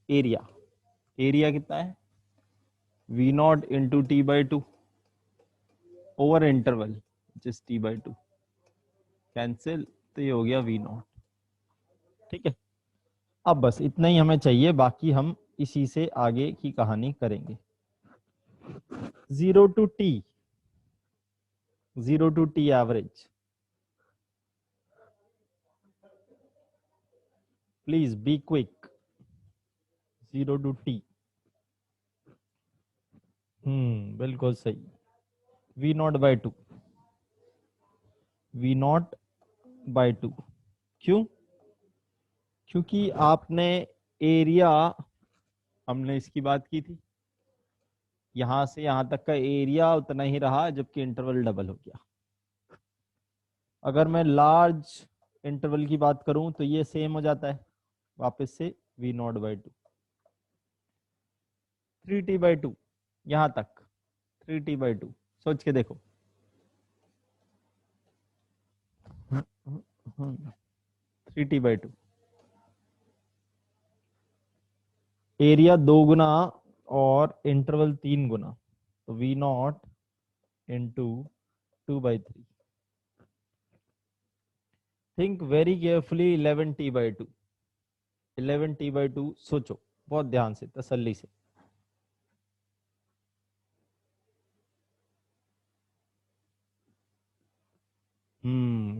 Area, area कितना है V naught into T by two over interval जिस T by two, cancel, तो ये हो गया वी नॉट। ठीक है, अब बस इतना ही हमें चाहिए, बाकी हम इसी से आगे की कहानी करेंगे। 0 to T, 0 to T average, please be quick. 0 to T, बिल्कुल सही, V naught by two, V naught by two. क्यों? क्योंकि आपने एरिया, हमने इसकी बात की थी, यहां से यहां तक का एरिया उतना ही रहा जबकि इंटरवल डबल हो गया। अगर मैं लार्ज इंटरवल की बात करूं तो ये सेम हो जाता है वापस से V naught by two, 3t by two, यहां तक 3t बाई टू, सोच के देखो। 3t बाई टू, एरिया 2 गुना और इंटरवल 3 गुना, तो V naught into 2/3। Think very carefully, 11t by two, 11t by two, सोचो बहुत ध्यान से, तसल्ली से।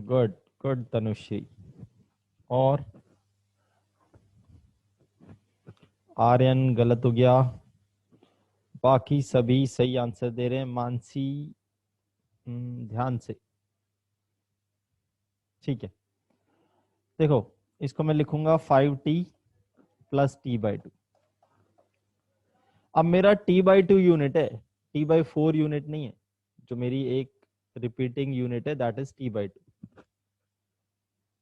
Good, good Tanushree. और आर्यन गलत हो गया, बाकी सभी सही आंसर दे रहे हैं। मानसी, ध्यान से, ठीक है। देखो, इसको मैं लिखूंगा 5t plus T by to. अब मेरा t बाई टू यूनिट है, t बाई 4 यूनिट नहीं है। जो मेरी एक रिपीटिंग यूनिट है that is t by two.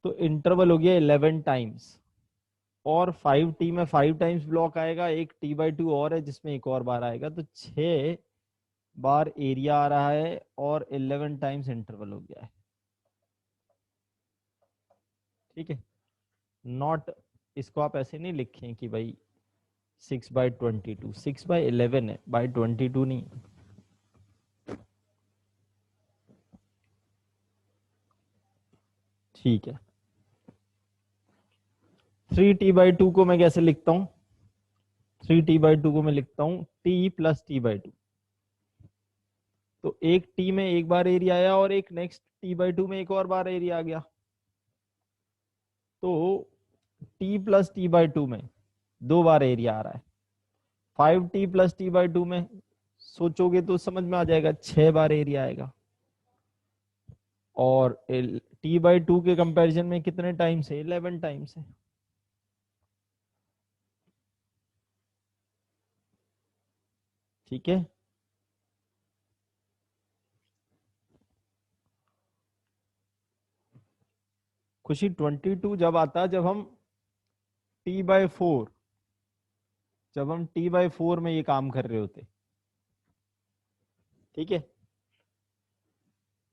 तो इंटरवल हो गया 11 टाइम्स, और 5t में 5 टाइम्स ब्लॉक आएगा, एक t बाई टू और है जिसमें एक और बार आएगा, तो 6 बार एरिया आ रहा है और 11 टाइम्स इंटरवल हो गया है। ठीक है, नॉट, इसको आप ऐसे नहीं लिखें कि भाई 6/22, 6/11 है, बाई 22 नहीं। ठीक है, 3t बाई टू को मैं कैसे लिखता हूँ? 3t बाई टू को मैं लिखता हूँ t plus T by to. तो एक t में एक बार एरिया आया और एक नेक्स्ट t बाई टू में एक और बार एरिया आ गया, तो t plus T by to में 2 बार एरिया आ रहा है। 5t plus T by to में सोचोगे तो समझ में आ जाएगा, 6 बार एरिया आएगा। और टी बाई टू के कंपैरिजन में कितने टाइम्स है? 11 टाइम्स है। ठीक है, खुशी 22 जब आता, जब हम टी बाई फोर, जब हम टी बाई फोर में ये काम कर रहे होते। ठीक है,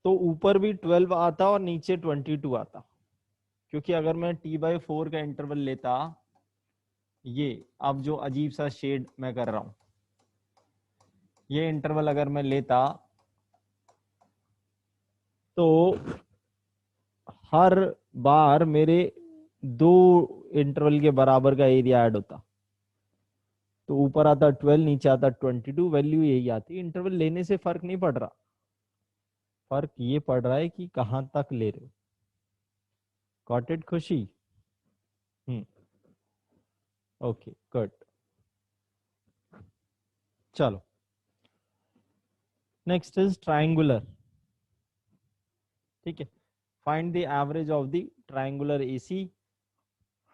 तो ऊपर भी 12 आता और नीचे 22 आता, क्योंकि अगर मैं टी बाई फोर का इंटरवल लेता, ये अब जो अजीब सा शेड मैं कर रहा हूं, ये इंटरवल अगर मैं लेता तो हर बार मेरे 2 इंटरवल के बराबर का एरिया ऐड होता। तो ऊपर आता 12, नीचे आता 22, वैल्यू यही आती। इंटरवल लेने से फर्क नहीं पड़ रहा, फर्क ये पड़ रहा है कि कहां तक ले रहे हो। गॉट इट खुशी? हम्म, ओके, गुड। चलो, नेक्स्ट इज ट्राइंगुलर। ठीक है, find the average of the triangular AC.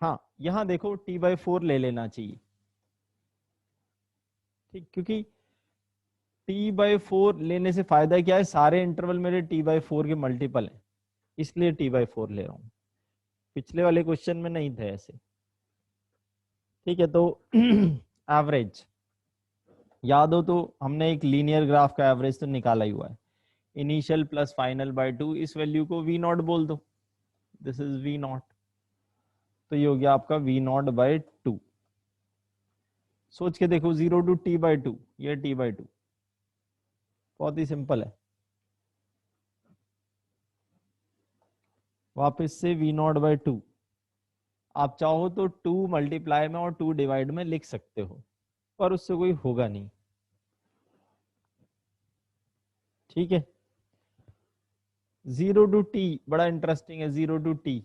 हाँ, यहां देखो टी बाई फोर ले लेना चाहिए। ठीक, क्योंकि टी बाई फोर लेने से फायदा क्या है, सारे इंटरवल मेरे टी बाई फोर के मल्टीपल हैं, इसलिए टी बाई फोर ले रहा हूं। पिछले वाले क्वेश्चन में नहीं थे ऐसे। ठीक है, तो एवरेज याद हो तो हमने एक लीनियर ग्राफ का एवरेज तो निकाला ही हुआ है, initial plus final by two. इस वैल्यू को वी नॉट बोल दो, दिस इज वी नॉट। तो ये हो गया आपका वी नॉट बाय टू। सोच के देखो, 0 to t/2, ये t/2, बहुत ही सिंपल है। वापस से v0/2, आप चाहो तो 2 मल्टीप्लाई में और 2 डिवाइड में लिख सकते हो, पर उससे कोई होगा नहीं। ठीक है। 0 to t बड़ा इंटरेस्टिंग है। 0 to t,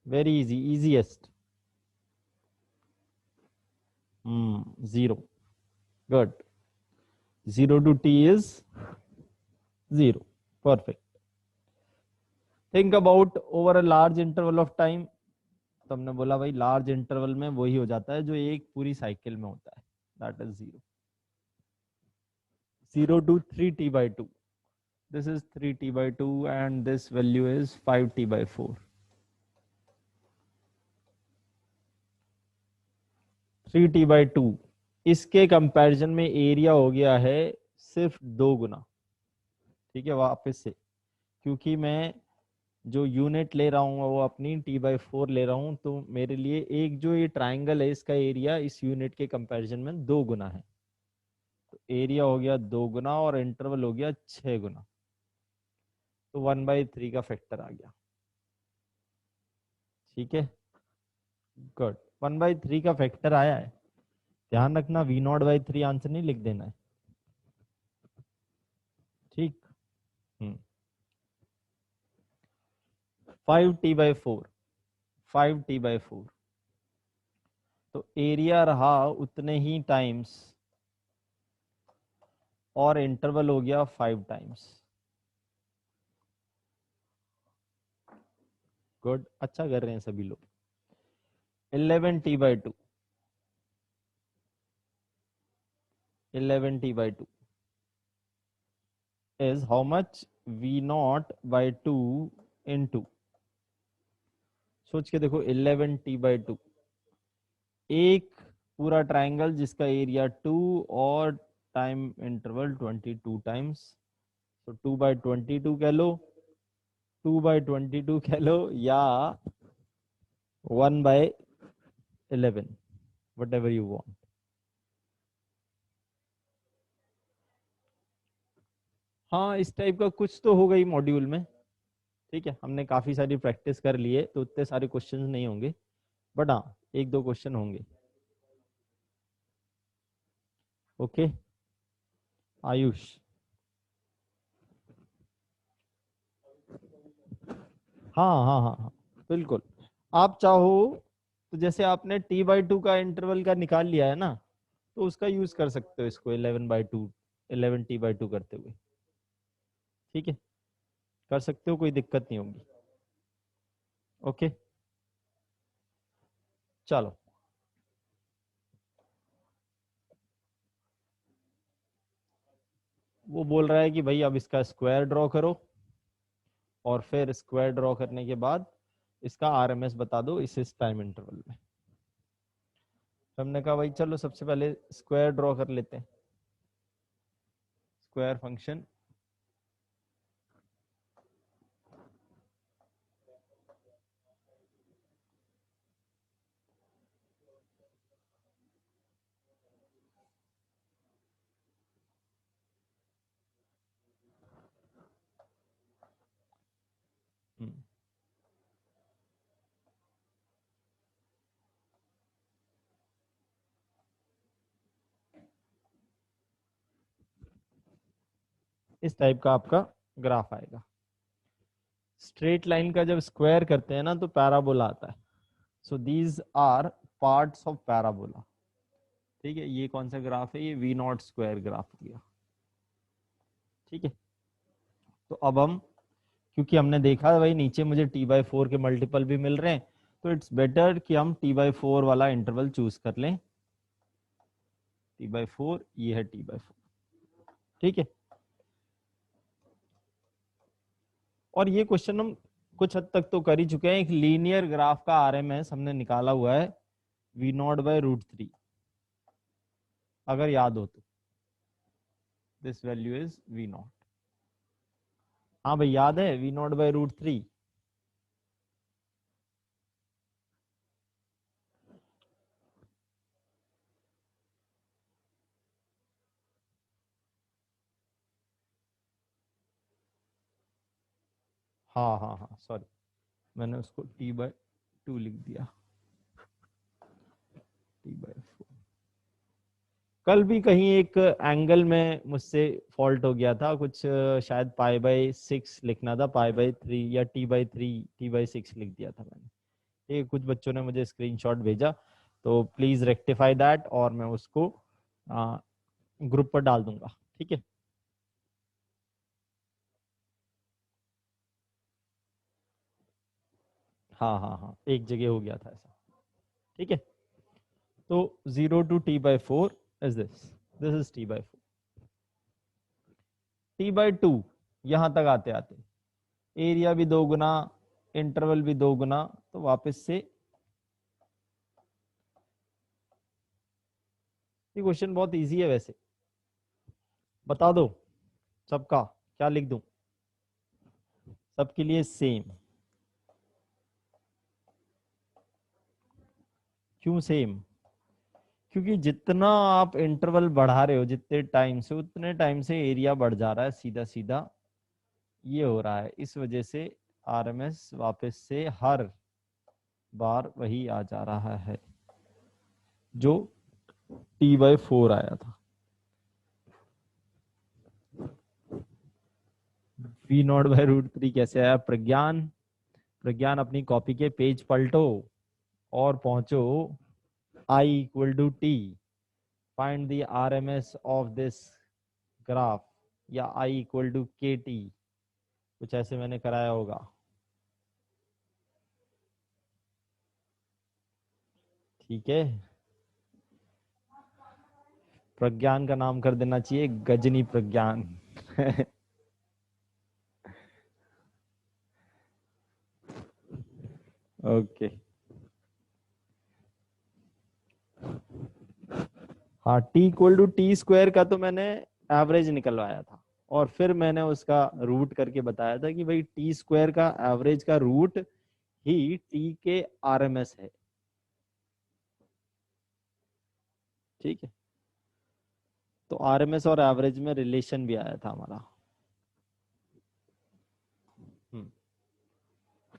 very easy, easiest. 0, good. 0 to t is 0, perfect. Think about over a large interval of time. तो हमने बोला भाई लार्ज इंटरवल में वही हो जाता है जो एक पूरी साइकिल में होता है, that is 0। 0 to 3t/2, this is 3t/2 and this value is 5t/4। 3t/2, इसके कंपैरिजन में एरिया हो गया है सिर्फ 2 गुना। ठीक है, वापस से, क्योंकि मैं जो यूनिट ले रहा हूँ वो अपनी t/4 ले रहा हूँ, तो मेरे लिए एक जो ये ट्राइंगल है इसका एरिया इस यूनिट के कंपैरिजन में 2 गुना है। तो एरिया हो गया 2 गुना और इंटरवल हो गया 6 गुना। तो 1/3 का फैक्टर आ गया। ठीक है, गुड। 1/3 का फैक्टर आया है। ध्यान रखना, v0/3 आंसर नहीं लिख देना है। ठीक। 5t/4, 5t/4, तो एरिया रहा उतने ही टाइम्स और इंटरवल हो गया 5 टाइम्स। गुड, अच्छा कर रहे हैं सभी लोग। 11t/2, 11t/2 is how much? v0/2 into, सोच के देखो, 11t/2, एक पूरा ट्राइंगल जिसका एरिया 2 और टाइम इंटरवल 22 टाइम्स। तो 2/22 कह लो, 2/22 कह लो, या 1/11, वट एवर यू वॉन्ट। हाँ, इस टाइप का कुछ तो होगा ही मॉड्यूल में। ठीक है, हमने काफी सारी प्रैक्टिस कर ली है तो उतने सारे क्वेश्चन नहीं होंगे, बट हाँ, 1-2 क्वेश्चन होंगे। ओके आयुष। हाँ हाँ हाँ हाँ, बिल्कुल। आप चाहो तो जैसे आपने t/2 का इंटरवल का निकाल लिया है ना, तो उसका यूज कर सकते हो इसको 11/2, 11t/2 करते हुए। ठीक है, कर सकते हो, कोई दिक्कत नहीं होगी। ओके, चलो। वो बोल रहा है कि भाई अब इसका स्क्वायर ड्रॉ करो और फिर स्क्वायर ड्रॉ करने के बाद इसका आरएमएस बता दो इस टाइम इंटरवल में। तो हमने कहा भाई चलो सबसे पहले स्क्वायर ड्रॉ कर लेते हैं। स्क्वायर फंक्शन, इस टाइप का आपका ग्राफ आएगा। स्ट्रेट लाइन का जब स्क्वायर करते हैं ना तो पैराबोला आता है। So these are parts of parabola. ठीक है, ये कौन सा ग्राफ है? ये v0 स्क्वायर ग्राफ हो गया। ठीक है, तो अब हम, क्योंकि हमने देखा भाई नीचे मुझे t/4 के मल्टीपल भी मिल रहे हैं, तो इट्स बेटर कि हम t/4 वाला इंटरवल चूज कर लें। t/4, ये है t/4। ठीक है, और ये क्वेश्चन हम कुछ हद तक तो कर ही चुके हैं। एक लीनियर ग्राफ का आरएमएस हमने निकाला हुआ है v0/√3, अगर याद हो तो। This value is v0। हाँ भाई, याद है v0/√3? हाँ हाँ हाँ, सॉरी, मैंने उसको T/2 लिख दिया, T/4। कल भी कहीं एक एंगल में मुझसे फॉल्ट हो गया था कुछ, शायद π/6 लिखना था, π/3 या T/3, T/6 लिख दिया था मैंने। ये कुछ बच्चों ने मुझे स्क्रीनशॉट भेजा, तो प्लीज रेक्टिफाई दैट, और मैं उसको ग्रुप पर डाल दूंगा, ठीक है। हाँ हाँ हाँ, एक जगह हो गया था ऐसा, ठीक है। तो 0 to T/4 is this is T/4। T/2 यहां तक आते आते एरिया भी 2 गुना, इंटरवल भी 2 गुना, तो वापस से ये क्वेश्चन बहुत इजी है वैसे, बता दो सबका, क्या लिख दूं, सबके लिए सेम। क्यों सेम? क्योंकि जितना आप इंटरवल बढ़ा रहे हो, जितने टाइम से, उतने टाइम से एरिया बढ़ जा रहा है, सीधा सीधा ये हो रहा है। इस वजह से आरएमएस वापस से हर बार वही आ जा रहा है जो T/4 आया था। V0/√3 कैसे आया? प्रज्ञान, प्रज्ञान अपनी कॉपी के पेज पलटो और पहुंचो I = T, find the RMS of this graph, या I = KT, कुछ ऐसे मैंने कराया होगा, ठीक है। प्रज्ञान का नाम कर देना चाहिए गजनी प्रज्ञान। ओके, हाँ, T = T² का तो मैंने एवरेज निकलवाया था, और फिर मैंने उसका रूट करके बताया था कि भाई T² का एवरेज का रूट ही T के आरएमएस है, ठीक है। तो आरएमएस और एवरेज में रिलेशन भी आया था हमारा।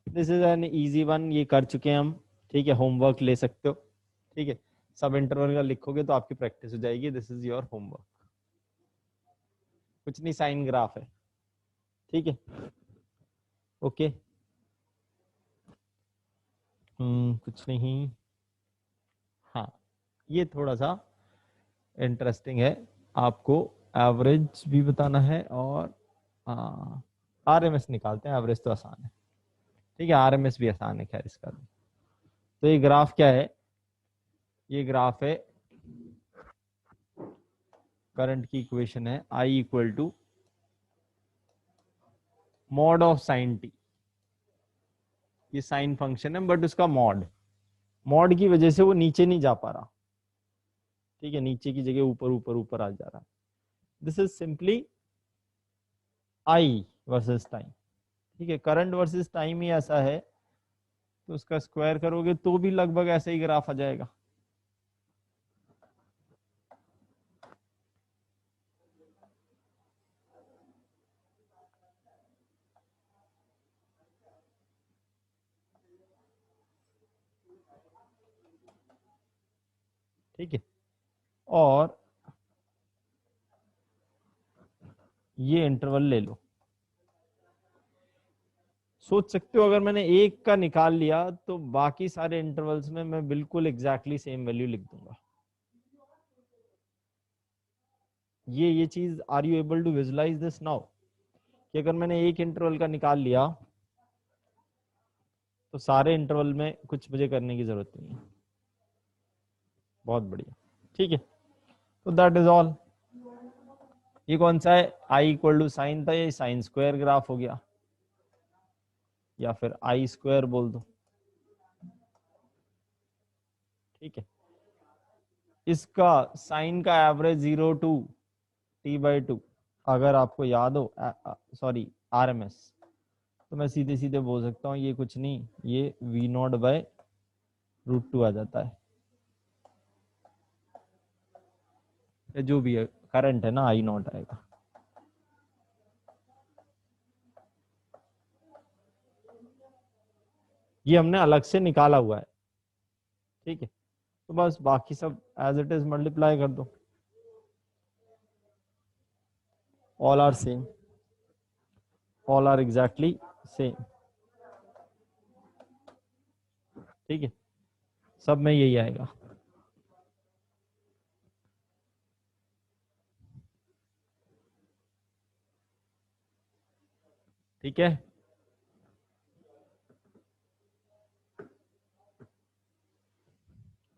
This is an easy one, ये कर चुके हैं हम, ठीक है। होमवर्क ले सकते हो, ठीक है। सब इंटरवल का लिखोगे तो आपकी प्रैक्टिस हो जाएगी। दिस इज योर होमवर्क, कुछ नहीं, साइन ग्राफ है, ठीक है। ओके, कुछ नहीं। हाँ, ये थोड़ा सा इंटरेस्टिंग है, आपको एवरेज भी बताना है, और आरएमएस निकालते हैं। एवरेज तो आसान है, ठीक है, आरएमएस भी आसान है, खैर इसका भी। तो ये ग्राफ क्या है? ये ग्राफ है, करंट की इक्वेशन है I = mod of sin t। ये साइन फंक्शन है, बट उसका मॉड, मॉड की वजह से वो नीचे नहीं जा पा रहा, ठीक है, नीचे की जगह ऊपर ऊपर ऊपर आ जा रहा है। This is simply I versus time, ठीक है। करंट वर्सेस टाइम ही ऐसा है, तो उसका स्क्वायर करोगे तो भी लगभग ऐसा ही ग्राफ आ जाएगा। ठीक है, और ये इंटरवल ले लो। सोच सकते हो अगर मैंने एक का निकाल लिया तो बाकी सारे इंटरवल्स में मैं बिल्कुल एग्जैक्टली सेम वैल्यू लिख दूंगा। ये चीज, are you able to visualise this now, कि अगर मैंने एक इंटरवल का निकाल लिया तो सारे इंटरवल में कुछ मुझे करने की जरूरत नहीं है। बहुत बढ़िया, ठीक है। तो दैट इज ऑल। ये कौन सा है? I = sin था, ये साइन स्क्वायर ग्राफ हो गया, या फिर I² बोल दो, ठीक है। इसका साइन का एवरेज 0 to T/2, अगर आपको याद हो, सॉरी, आरएमएस, तो मैं सीधे सीधे बोल सकता हूँ ये कुछ नहीं, ये V0/√2 आ जाता है, जो भी है करंट है ना, I0 आएगा। ये हमने अलग से निकाला हुआ है, ठीक है। तो बस बाकी सब एज इट इज मल्टीप्लाई कर दो, all are same, all are exactly same, ठीक है, सब में यही आएगा। ठीक है,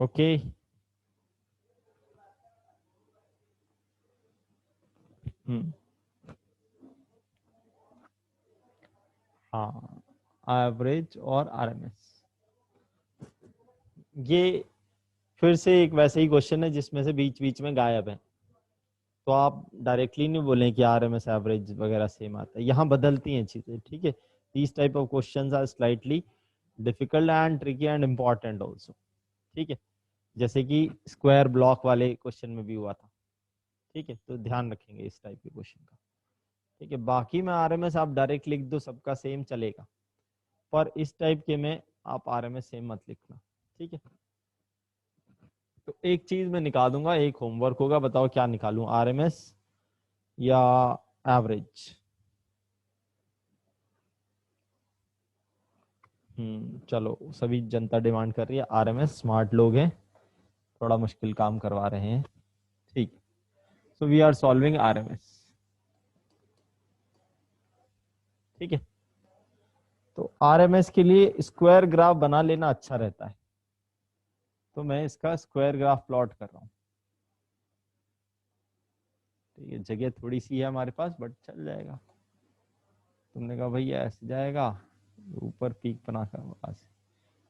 ओके। हम्म, हाँ, एवरेज और आरएमएस, ये फिर से एक वैसे ही क्वेश्चन है जिसमें से बीच बीच में गायब है, तो आप डायरेक्टली नहीं बोलें कि आरएमएस एवरेज वगैरह सेम आता है, यहाँ बदलती हैं चीजें, ठीक है। These type of questions are slightly difficult and tricky and important also, ठीक है, जैसे कि स्क्वायर ब्लॉक वाले क्वेश्चन में भी हुआ था, ठीक है। तो ध्यान रखेंगे इस टाइप के क्वेश्चन का, ठीक है। बाकी में आरएमएस आप डायरेक्ट लिख दो, सबका सेम चलेगा, पर इस टाइप के में आप आरएमएस सेम मत लिखना, ठीक है। तो एक चीज मैं निकाल दूंगा, एक होमवर्क होगा, बताओ क्या निकालूं, आरएमएस या एवरेज? चलो, सभी जनता डिमांड कर रही है आरएमएस, स्मार्ट लोग हैं, थोड़ा मुश्किल काम करवा रहे हैं, ठीक। So we are solving RMS, ठीक है। तो आरएमएस के लिए स्क्वायर ग्राफ बना लेना अच्छा रहता है, तो मैं इसका स्क्वायर ग्राफ प्लॉट कर रहा हूँ, ठीक है। जगह थोड़ी सी है हमारे पास, बट चल जाएगा। तुमने कहा भैया ऐसे जाएगा, ऊपर पीक बना कर वहां से,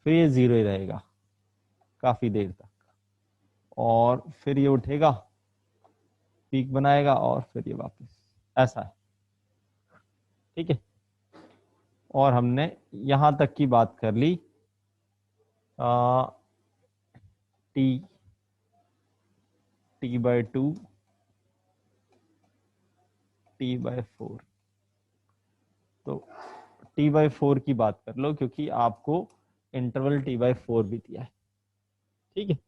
फिर ये जीरो ही रहेगा काफी देर तक, और फिर ये उठेगा, पीक बनाएगा, और फिर ये वापस, ऐसा है, ठीक है। और हमने यहां तक की बात कर ली, टी, टी/2, टी/4, तो टी/4 की बात कर लो, क्योंकि आपको इंटरवल टी/4 भी दिया है, ठीक है।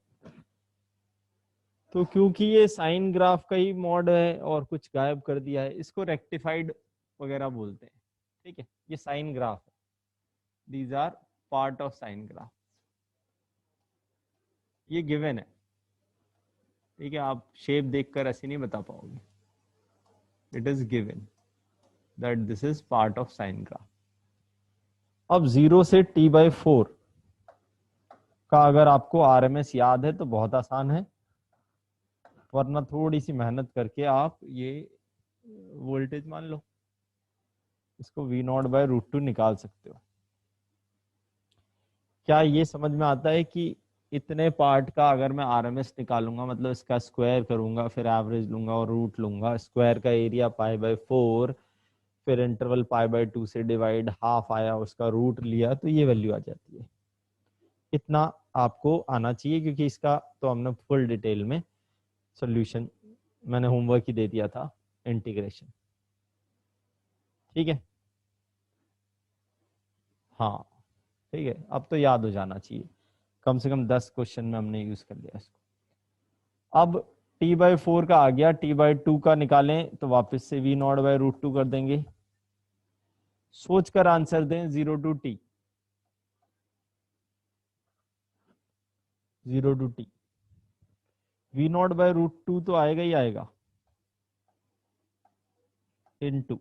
तो क्योंकि ये साइन ग्राफ का ही मॉड है और कुछ गायब कर दिया है, इसको रेक्टिफाइड वगैरह बोलते हैं, ठीक है। ये साइन ग्राफ है, these are part of sine graph, ये गिवन है, ठीक है। आप शेप देखकर ऐसे नहीं बता पाओगे, it is given that this is part of sine graph. अब 0 से टी/4 का अगर आपको आरएमएस याद है तो बहुत आसान है, वरना थोड़ी सी मेहनत करके आप ये वोल्टेज मान लो, इसको V0/√2 निकाल सकते हो। क्या ये समझ में आता है कि इतने पार्ट का अगर मैं आरएमएस निकालूंगा, मतलब इसका स्क्वायर करूंगा, फिर एवरेज लूंगा और रूट लूंगा, स्क्वायर का एरिया π/4, फिर इंटरवल π/2 से डिवाइड हाफ आया, उसका रूट लिया, तो ये वैल्यू आ जाती है। इतना आपको आना चाहिए, क्योंकि इसका तो हमने फुल डिटेल में सॉल्यूशन मैंने होमवर्क ही दे दिया था, इंटीग्रेशन, ठीक है। हाँ, ठीक है, अब तो याद हो जाना चाहिए, कम से कम 10 क्वेश्चन में हमने यूज कर लिया इसको। अब टी/4 का आ गया, टी/2 का निकालें तो वापस से V0/√2 कर देंगे, सोचकर आंसर दें, 0 to t, 0 to t, V0/√2 तो आएगा ही आएगा, इनटू,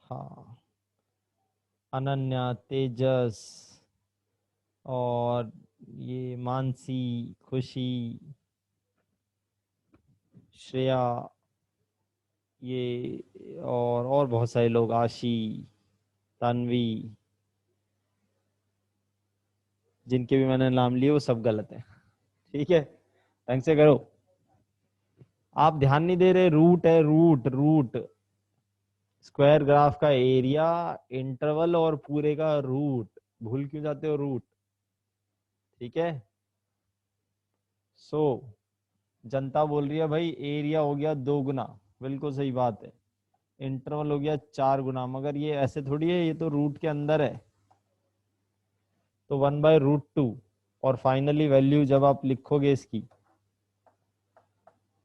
हाँ, अनन्या, तेजस, और ये मानसी, खुशी, श्रेया, ये और बहुत सारे लोग, आशी, तन्वी, जिनके भी मैंने नाम लिए वो सब गलत है, ठीक है। ढंग से करो, आप ध्यान नहीं दे रहे, रूट है, रूट रूट, स्क्वायर ग्राफ का एरिया, इंटरवल और पूरे का रूट, भूल क्यों जाते हो रूट, ठीक है। सो जनता बोल रही है भाई एरिया हो गया 2 गुना, बिल्कुल सही बात है। इंटरवल हो गया 4 गुना, मगर ये ऐसे थोड़ी है, ये तो रूट के अंदर है, तो 1/√2। और फाइनली वैल्यू जब आप लिखोगे इसकी,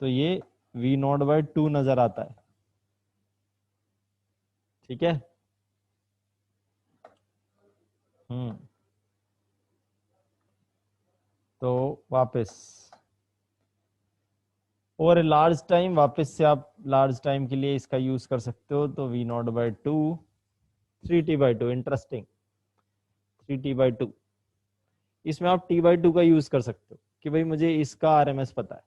तो ये V0/2 नजर आता है। ठीक है। हम्म। तो वापस और लार्ज टाइम, वापस से आप लार्ज टाइम के लिए इसका यूज कर सकते हो, तो V0/2 3T/2। Interesting, 3T/2। इसमें आप T/2 का यूज कर सकते हो कि भाई मुझे इसका RMS पता है,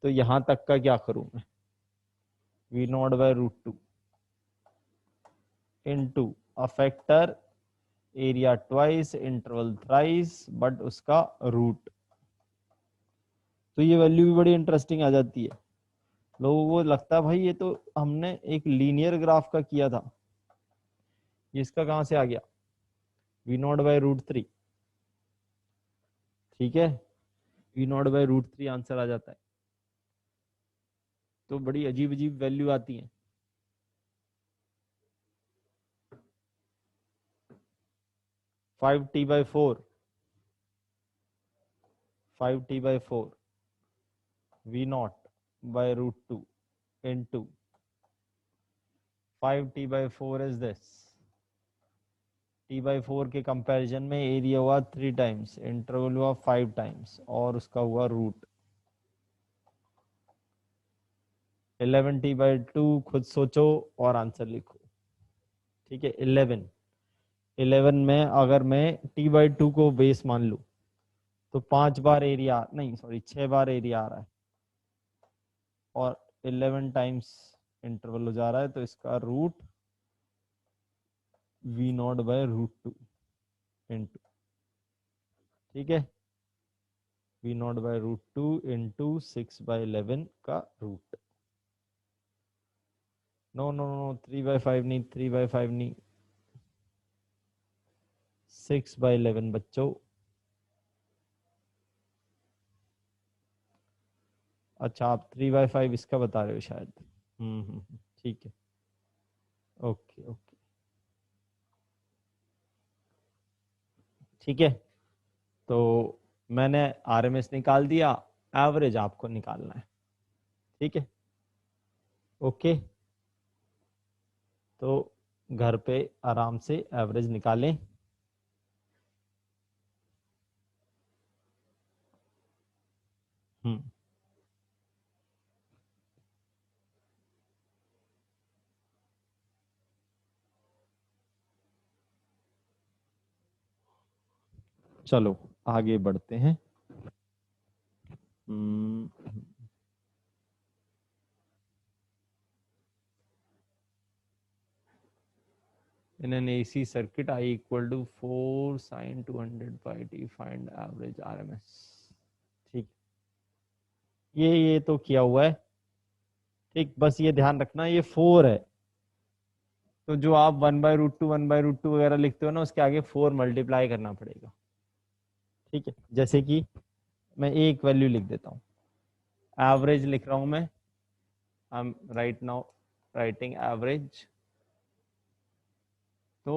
तो यहां तक का क्या करूं मैं, V0/√2 into a factor area twice interval thrice but उसका रूट। तो ये वैल्यू भी बड़ी इंटरेस्टिंग आ जाती है। लोगों को लगता है भाई ये तो हमने एक लीनियर ग्राफ का किया था, ये इसका कहां से आ गया, V0/√3। ठीक है, V0/√3 आंसर आ जाता है। तो बड़ी अजीब अजीब वैल्यू आती है। 5T/4, 5T/4 V0/√2 into 5T/4 is this। T/4 के कंपैरिजन में एरिया हुआ 3 टाइम्स, इंटरवल हुआ 5 टाइम्स, और उसका हुआ रूट 11T/2। खुद सोचो और आंसर लिखो। ठीक है, 11 में अगर मैं T/2 को बेस मान लूं, तो 5 बार एरिया, नहीं सॉरी 6 बार एरिया आ रहा है, और 11 टाइम्स इंटरवल हो जा रहा है, तो इसका रूट V0/√2 इंटू, ठीक है, V0/√2 इंटू 6/11 का रूट। नो नो नो, 3/5 नहीं, 3/5 नहीं, 6/11 बच्चों। अच्छा, आप 3/5 इसका बता रहे हो शायद। ठीक है। ओके ओके, ठीक है। तो मैंने RMS निकाल दिया, एवरेज आपको निकालना है। ठीक है, ओके। तो घर पे आराम से एवरेज निकालें। हम्म। चलो आगे बढ़ते हैं। हम्म। In an AC circuit, I equal to 4 sin 200 pi t, find average RMS। ठीक, ये तो किया हुआ है। ठीक, बस ये ध्यान रखना ये 4 है, तो जो आप 1/√2 1/√2 वगैरह लिखते हो ना, उसके आगे 4 मल्टीप्लाई करना पड़ेगा। ठीक है, जैसे कि मैं एक वैल्यू लिख देता हूँ, एवरेज लिख रहा हूँ मैं। I am right now writing average. तो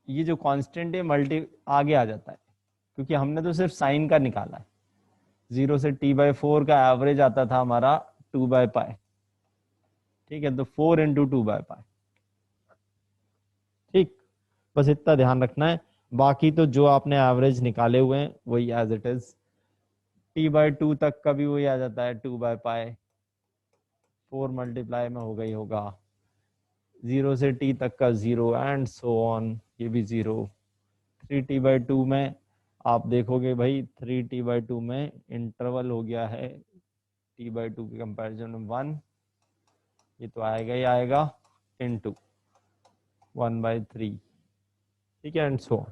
ये जो कांस्टेंट है मल्टी आगे आ जाता है, क्योंकि हमने तो सिर्फ साइन का निकाला है। 0 से T/4 का एवरेज आता था हमारा 2/π। ठीक है, तो 4 × 2/π। ठीक, बस इतना ध्यान रखना है। बाकी तो जो आपने एवरेज निकाले हुए हैं वही एज इट इज। T/2 तक का भी वही आ जाता है 2/π, 4 मल्टीप्लाई में होगा ही होगा। 0 से T तक का 0 एंड सो ऑन, ये भी 0। 3T/2 में आप देखोगे भाई, 3T/2 में इंटरवल हो गया है T/2 के कंपैरिजन में 1, ये तो आएगा ही आएगा, इनटू 1/3। ठीक है, and so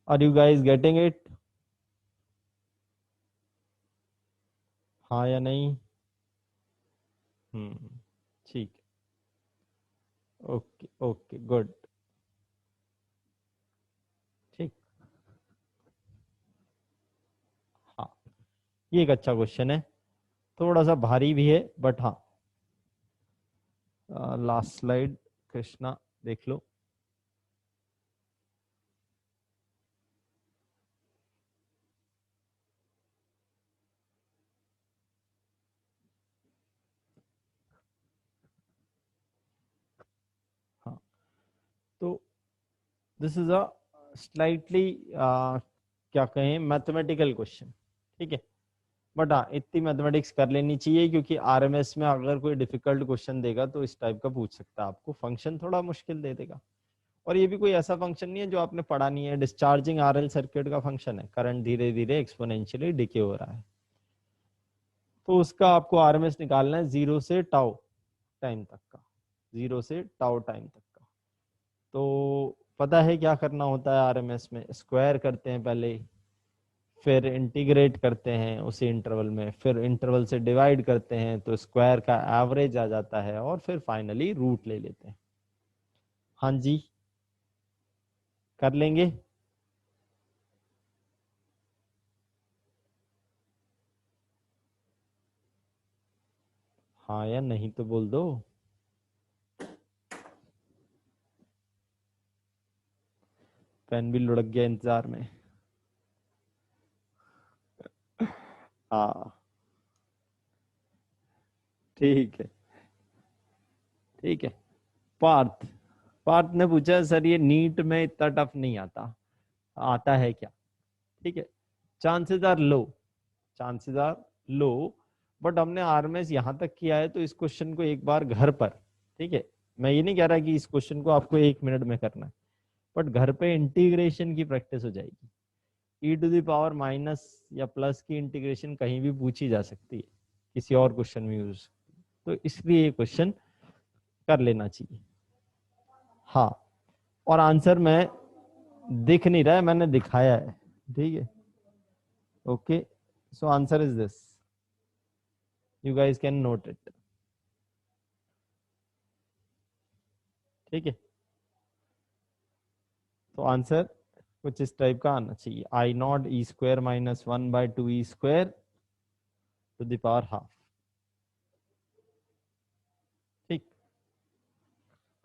are you guys getting it, हाँ या नहीं। हम्म, ठीक, ओके ओके गुड। ठीक, हाँ, ये एक अच्छा क्वेश्चन है, थोड़ा सा भारी भी है बट हाँ। लास्ट स्लाइड कृष्णा देख लो। हाँ, तो दिस इज अ स्लाइटली क्या कहें मैथमेटिकल क्वेश्चन, ठीक है। बट हाँ, इतनी मैथमेटिक्स कर लेनी चाहिए, क्योंकि आरएमएस में अगर कोई डिफिकल्ट क्वेश्चन देगा तो इस टाइप का पूछ सकता है आपको, फंक्शन थोड़ा मुश्किल दे देगा। और ये भी कोई ऐसा फंक्शन नहीं है जो आपने पढ़ा नहीं है, डिस्चार्जिंग आरएल सर्किट का फंक्शन है, करंट धीरे धीरे एक्सपोनेंशियली डिके हो रहा है। तो उसका आपको आरएमएस निकालना है जीरो से टाउ टाइम तक का, जीरो से टाउ टाइम तक का। तो पता है क्या करना होता है आरएमएस में, स्क्वायर करते हैं पहले, फिर इंटीग्रेट करते हैं उसी इंटरवल में, फिर इंटरवल से डिवाइड करते हैं तो स्क्वायर का एवरेज आ जाता है, और फिर फाइनली रूट ले लेते हैं। हाँ जी, कर लेंगे। हाँ या नहीं तो बोल दो। पेन भी लुढ़क गया इंतजार में। हाँ ठीक है, ठीक है। पार्थ, पार्थ ने पूछा सर ये नीट में इतना टफ नहीं आता, आता है क्या? ठीक है, chances are low, chances are low, but हमने आरएमएस यहाँ तक किया है तो इस क्वेश्चन को एक बार घर पर, ठीक है, मैं ये नहीं कह रहा कि इस क्वेश्चन को आपको 1 मिनट में करना है, बट घर पे इंटीग्रेशन की प्रैक्टिस हो जाएगी। ई टू द पावर माइनस या प्लस की इंटीग्रेशन कहीं भी पूछी जा सकती है, किसी और क्वेश्चन में यूज, तो इसलिए ये क्वेश्चन कर लेना चाहिए। हाँ, और आंसर में दिख नहीं रहा है, मैंने दिखाया है, ठीक है। Okay, so answer is this, you guys can note it, ठीक है। तो आंसर कुछ इस टाइप का आना चाहिए, I naught e square minus 1/2 e square to the power half, ठीक।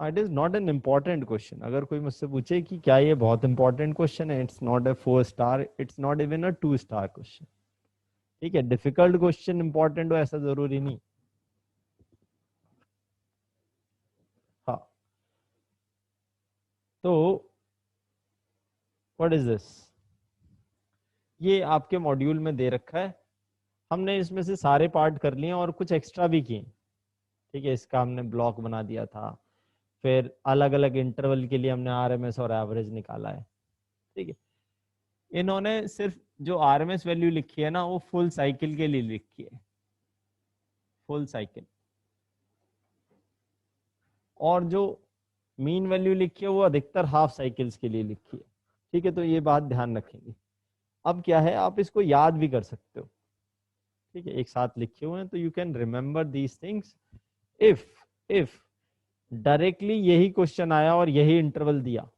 It is not an important question, अगर कोई मुझसे पूछे कि क्या ये बहुत इंपॉर्टेंट क्वेश्चन है, it's not a 4 star, it's not even a 2 star question, ठीक है। डिफिकल्ट क्वेश्चन इंपॉर्टेंट हो ऐसा जरूरी नहीं। हाँ, तो व्हाट इज दिस, ये आपके मॉड्यूल में दे रखा है, हमने इसमें से सारे पार्ट कर लिए और कुछ एक्स्ट्रा भी किए, ठीक है। इसका हमने ब्लॉक बना दिया था, फिर अलग अलग इंटरवल के लिए हमने आरएमएस और एवरेज निकाला है, ठीक है। इन्होंने सिर्फ जो आरएमएस वैल्यू लिखी है ना, वो फुल साइकिल के लिए लिखी है, फुल साइकिल, और जो मीन वैल्यू लिखी है वो अधिकतर हाफ साइकिल्स के लिए लिखी है, ठीक है। तो ये बात ध्यान रखेंगे। अब क्या है, आप इसको याद भी कर सकते हो, ठीक है, एक साथ लिखे हुए हैं तो you can remember these things. If if directly यही क्वेश्चन आया और यही इंटरवल दिया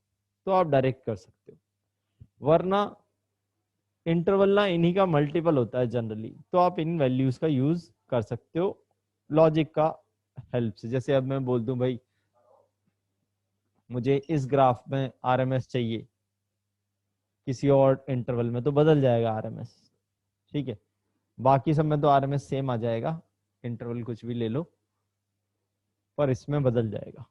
तो आप डायरेक्ट कर सकते हो, वरना इंटरवल ना इन्हीं का मल्टीपल होता है जनरली, तो आप इन वैल्यूज का यूज कर सकते हो लॉजिक का हेल्प से। जैसे अब मैं बोल दूं भाई मुझे इस ग्राफ में आरएमएस चाहिए, किसी और इंटरवल में तो बदल जाएगा आरएमएस, ठीक है। बाकी सब में तो आरएमएस सेम आ जाएगा, इंटरवल कुछ भी ले लो, पर इसमें बदल जाएगा,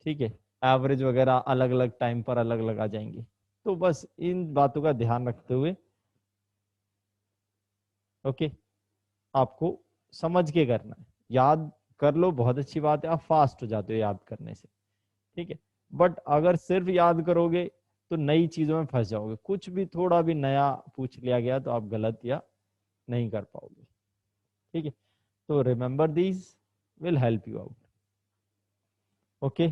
ठीक है। एवरेज वगैरह अलग अलग टाइम पर अलग अलग आ जाएंगे। तो बस इन बातों का ध्यान रखते हुए, ओके, आपको समझ के करना है, याद कर लो बहुत अच्छी बात है, आप फास्ट हो जाते हो याद करने से, ठीक है। बट अगर सिर्फ याद करोगे तो नई चीजों में फंस जाओगे, कुछ भी थोड़ा भी नया पूछ लिया गया तो आप गलत या नहीं कर पाओगे, ठीक है। तो remember these will help you out, okay.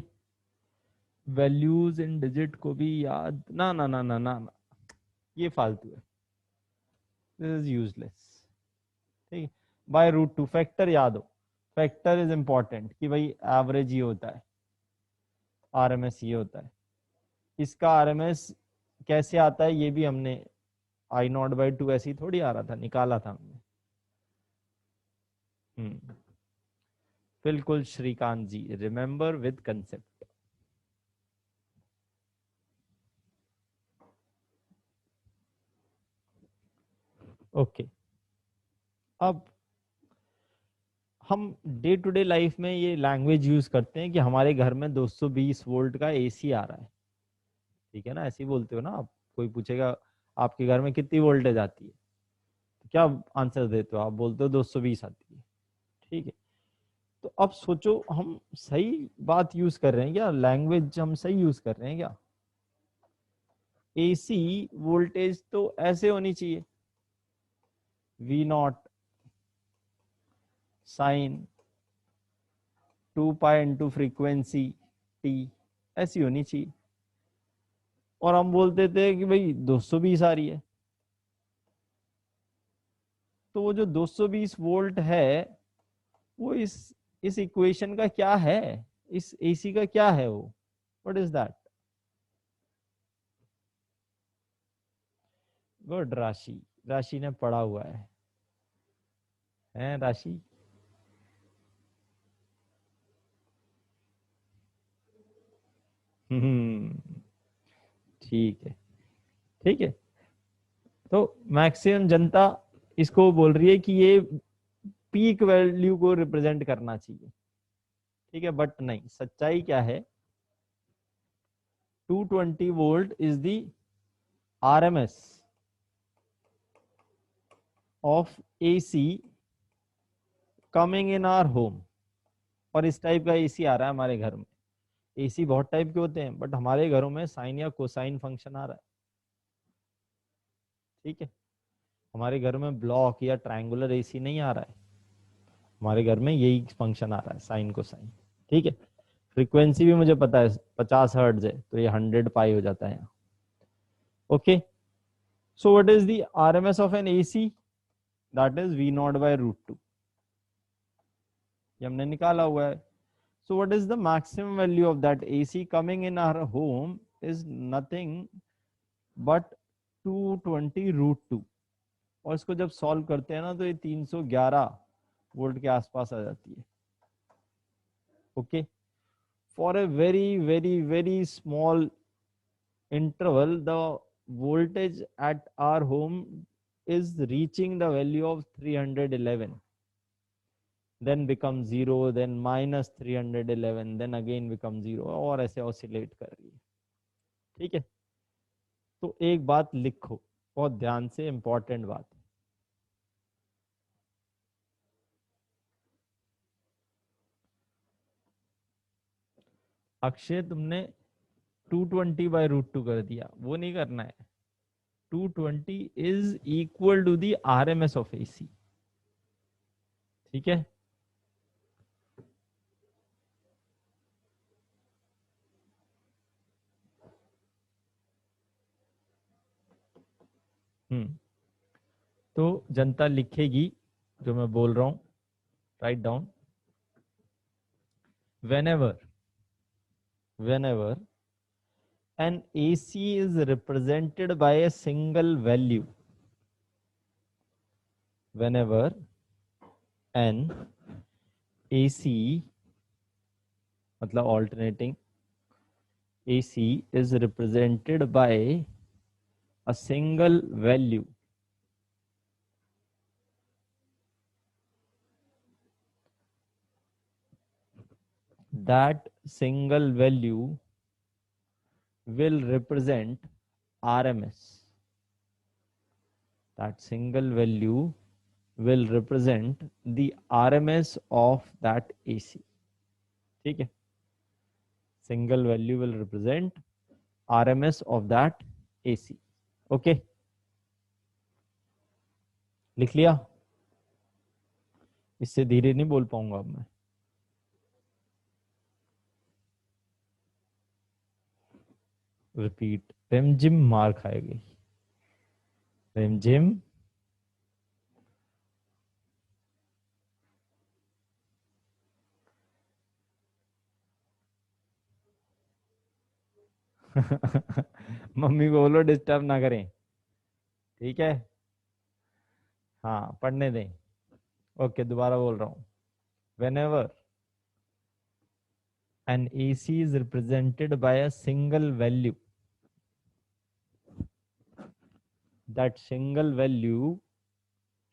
Values in digit को भी याद ना ना ना ना ना, ना, ये फालतू है, दिस इज यूजलेस, ठीक है। बाय रूट टू फैक्टर याद हो, फैक्टर इज इंपॉर्टेंट कि भाई एवरेज ये होता है, आरएमएस ये होता है, इसका आरएमएस कैसे आता है ये भी हमने, आई नॉट बाई टू ऐसे ही थोड़ी आ रहा था, निकाला था हमने, बिल्कुल श्रीकांत जी, रिमेंबर विद कंसेप्ट। ओके, अब हम डे टू डे लाइफ में ये लैंग्वेज यूज करते हैं कि हमारे घर में 220 वोल्ट का एसी आ रहा है, ठीक है ना, ऐसे ही बोलते हो ना आप। कोई पूछेगा आपके घर में कितनी वोल्टेज आती है, तो क्या आंसर देते हो आप? बोलते हो 220 आती है, ठीक है। तो अब सोचो, हम सही बात यूज कर रहे हैं क्या? लैंग्वेज हम सही यूज कर रहे हैं क्या? एसी वोल्टेज तो ऐसे होनी चाहिए, V naught sine 2 pi into frequency T, ऐसी होनी चाहिए। और हम बोलते थे कि भाई 220 आ रही है। तो वो जो 220 वोल्ट है, वो इस इक्वेशन का क्या है? इस एसी का क्या है वो? What is that? गुड, राशि। राशि ने पढ़ा हुआ है राशि? हम्म, ठीक है, ठीक है। तो मैक्सिमम जनता इसको बोल रही है कि ये पीक वैल्यू को रिप्रेजेंट करना चाहिए, ठीक है। बट नहीं, सच्चाई क्या है? 220 volt is the RMS of AC coming in our home. और इस टाइप का एसी आ रहा है हमारे घर में। एसी बहुत टाइप के होते हैं, बट हमारे घरों में साइन या कोसाइन फंक्शन आ रहा है, ठीक है। हमारे घर में ब्लॉक या ट्रायंगुलर एसी नहीं आ रहा है, हमारे घर में यही फंक्शन आ रहा है, साइन कोसाइन, ठीक है। फ्रीक्वेंसी भी मुझे पता है 50 हर्ट्ज है, तो ये 100 पाई हो जाता है यहाँ। Okay, so what is the RMS of an AC? That is V naught by root two, ये हमने निकाला हुआ है। So what is the maximum value of that AC coming in our home is nothing but 220 root two. और इसको जब solve करते हैं ना, तो ये 311 वोल्ट के आसपास आ जाती है। Okay, for a very very very small interval, the voltage at our home is reaching the value of 311, then become 0, then minus 311, then again become 0, और ऐसे ऑसिलेट कर रही है, ठीक है। तो एक बात लिखो बहुत ध्यान से, इंपॉर्टेंट बात है। अक्षय, तुमने 220/√2 कर दिया, वो नहीं करना है। 220 is equal to the RMS of AC, ठीक है। हम्म, तो जनता लिखेगी जो मैं बोल रहा हूं, write down. whenever whenever an AC is represented by a single value, whenever an AC मतलब alternating AC is represented by a single value, that single value will represent RMS. That single value will represent the RMS of that AC. ठीक है, single value will represent RMS of that AC. Okay, लिख लिया? इससे धीरे नहीं बोल पाऊंगा अब मैं। रिपीट, रिमझिम मार खाएगी, रिमझिम। मम्मी को बोलो डिस्टर्ब ना करें, ठीक है। हाँ, पढ़ने दें। ओके दोबारा बोल रहा हूं, whenever an AC is represented by a single value, that single value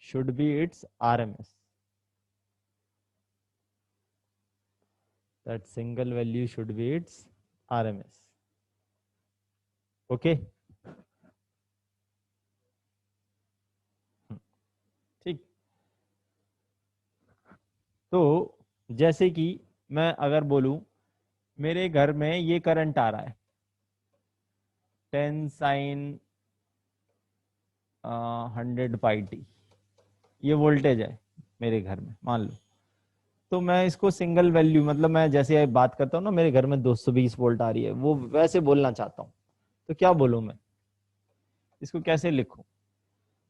should be its RMS. That single value should be its RMS. Okay? ठीक। तो जैसे कि मैं अगर बोलूं मेरे घर में ये करंट आ रहा है 10 साइन 100 पाई टी, ये वोल्टेज है मेरे घर में मान लो। तो मैं इसको सिंगल वैल्यू, मतलब मैं जैसे बात करता हूँ ना मेरे घर में 220 वोल्ट आ रही है, वो वैसे बोलना चाहता हूँ, तो क्या बोलूं मैं, इसको कैसे लिखूं?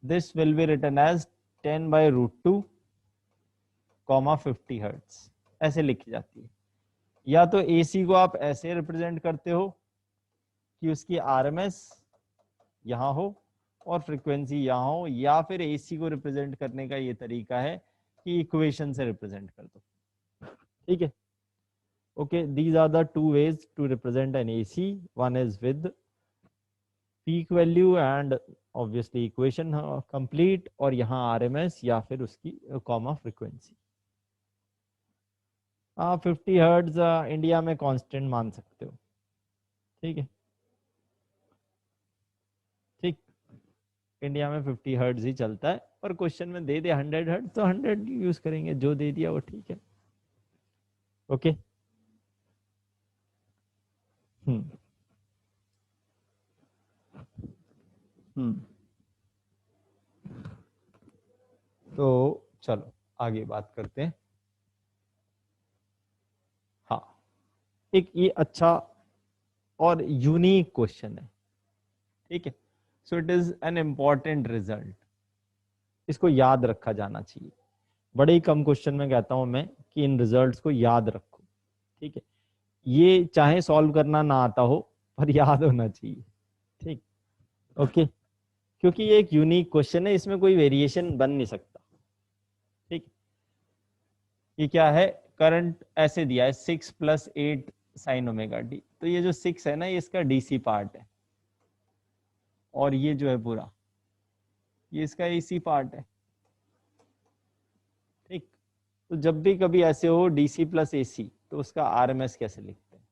This will be written as 10/√2 comma 50 hertz, ऐसे लिखी जाती है। या तो एसी को आप ऐसे रिप्रेजेंट करते हो कि उसकी आरएमएस यहाँ हो और फ्रीक्वेंसी यहाँ हो, या फिर एसी को रिप्रेजेंट करने का ये तरीका है कि इक्वेशन से रिप्रेजेंट कर दो। ठीक है, okay, these are the two ways to represent an AC, one is with peak value and obviously equation complete, और यहाँ आरएमएस या फिर उसकी कॉमा फ्रीक्वेंसी। 50 हर्ट्ज इंडिया में कांस्टेंट मान सकते हो। ठीक है, ठीक, इंडिया में 50 हर्ट्ज ही चलता है, और क्वेश्चन में दे दे 100 हर्ट्ज तो 100 यूज करेंगे, जो दे दिया वो ठीक है। ओके। हम्म हम्म तो चलो आगे बात करते हैं। हाँ, एक ये अच्छा और यूनिक क्वेश्चन है। ठीक है, so it is an important result, इसको याद रखा जाना चाहिए। बड़े ही कम क्वेश्चन में कहता हूं मैं कि इन रिजल्ट्स को याद रखो। ठीक है, ये चाहे सॉल्व करना ना आता हो पर याद होना चाहिए। ठीक, ओके, क्योंकि ये एक यूनिक क्वेश्चन है, इसमें कोई वेरिएशन बन नहीं सकता। ठीक, ये क्या है, करंट ऐसे दिया है 6 + 8 साइन ओमेगा टी, तो ये जो 6 है ना ये इसका डीसी पार्ट है, और ये जो है पूरा ये इसका एसी पार्ट है। ठीक, तो जब भी कभी ऐसे हो डीसी प्लस एसी, तो उसका आरएमएस कैसे लिखते हैं?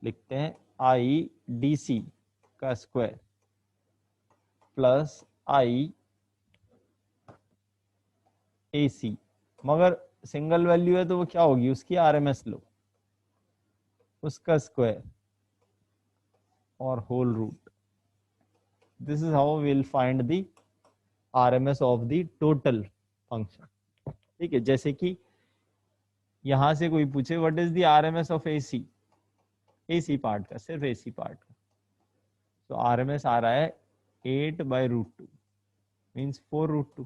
लिखते हैं आई डीसी का स्क्वायर प्लस आई एसी, मगर सिंगल वैल्यू है तो वो क्या होगी, उसकी आरएमएस लो, उसका स्क्वायर और whole root. This is how we will find the RMS of the total function. ठीक है, जैसे कि यहां से कोई पूछे what is the RMS of AC, AC part का, सिर्फ एसी पार्ट का, तो आरएमएस आ रहा है 8/√2 मीन्स 4√2,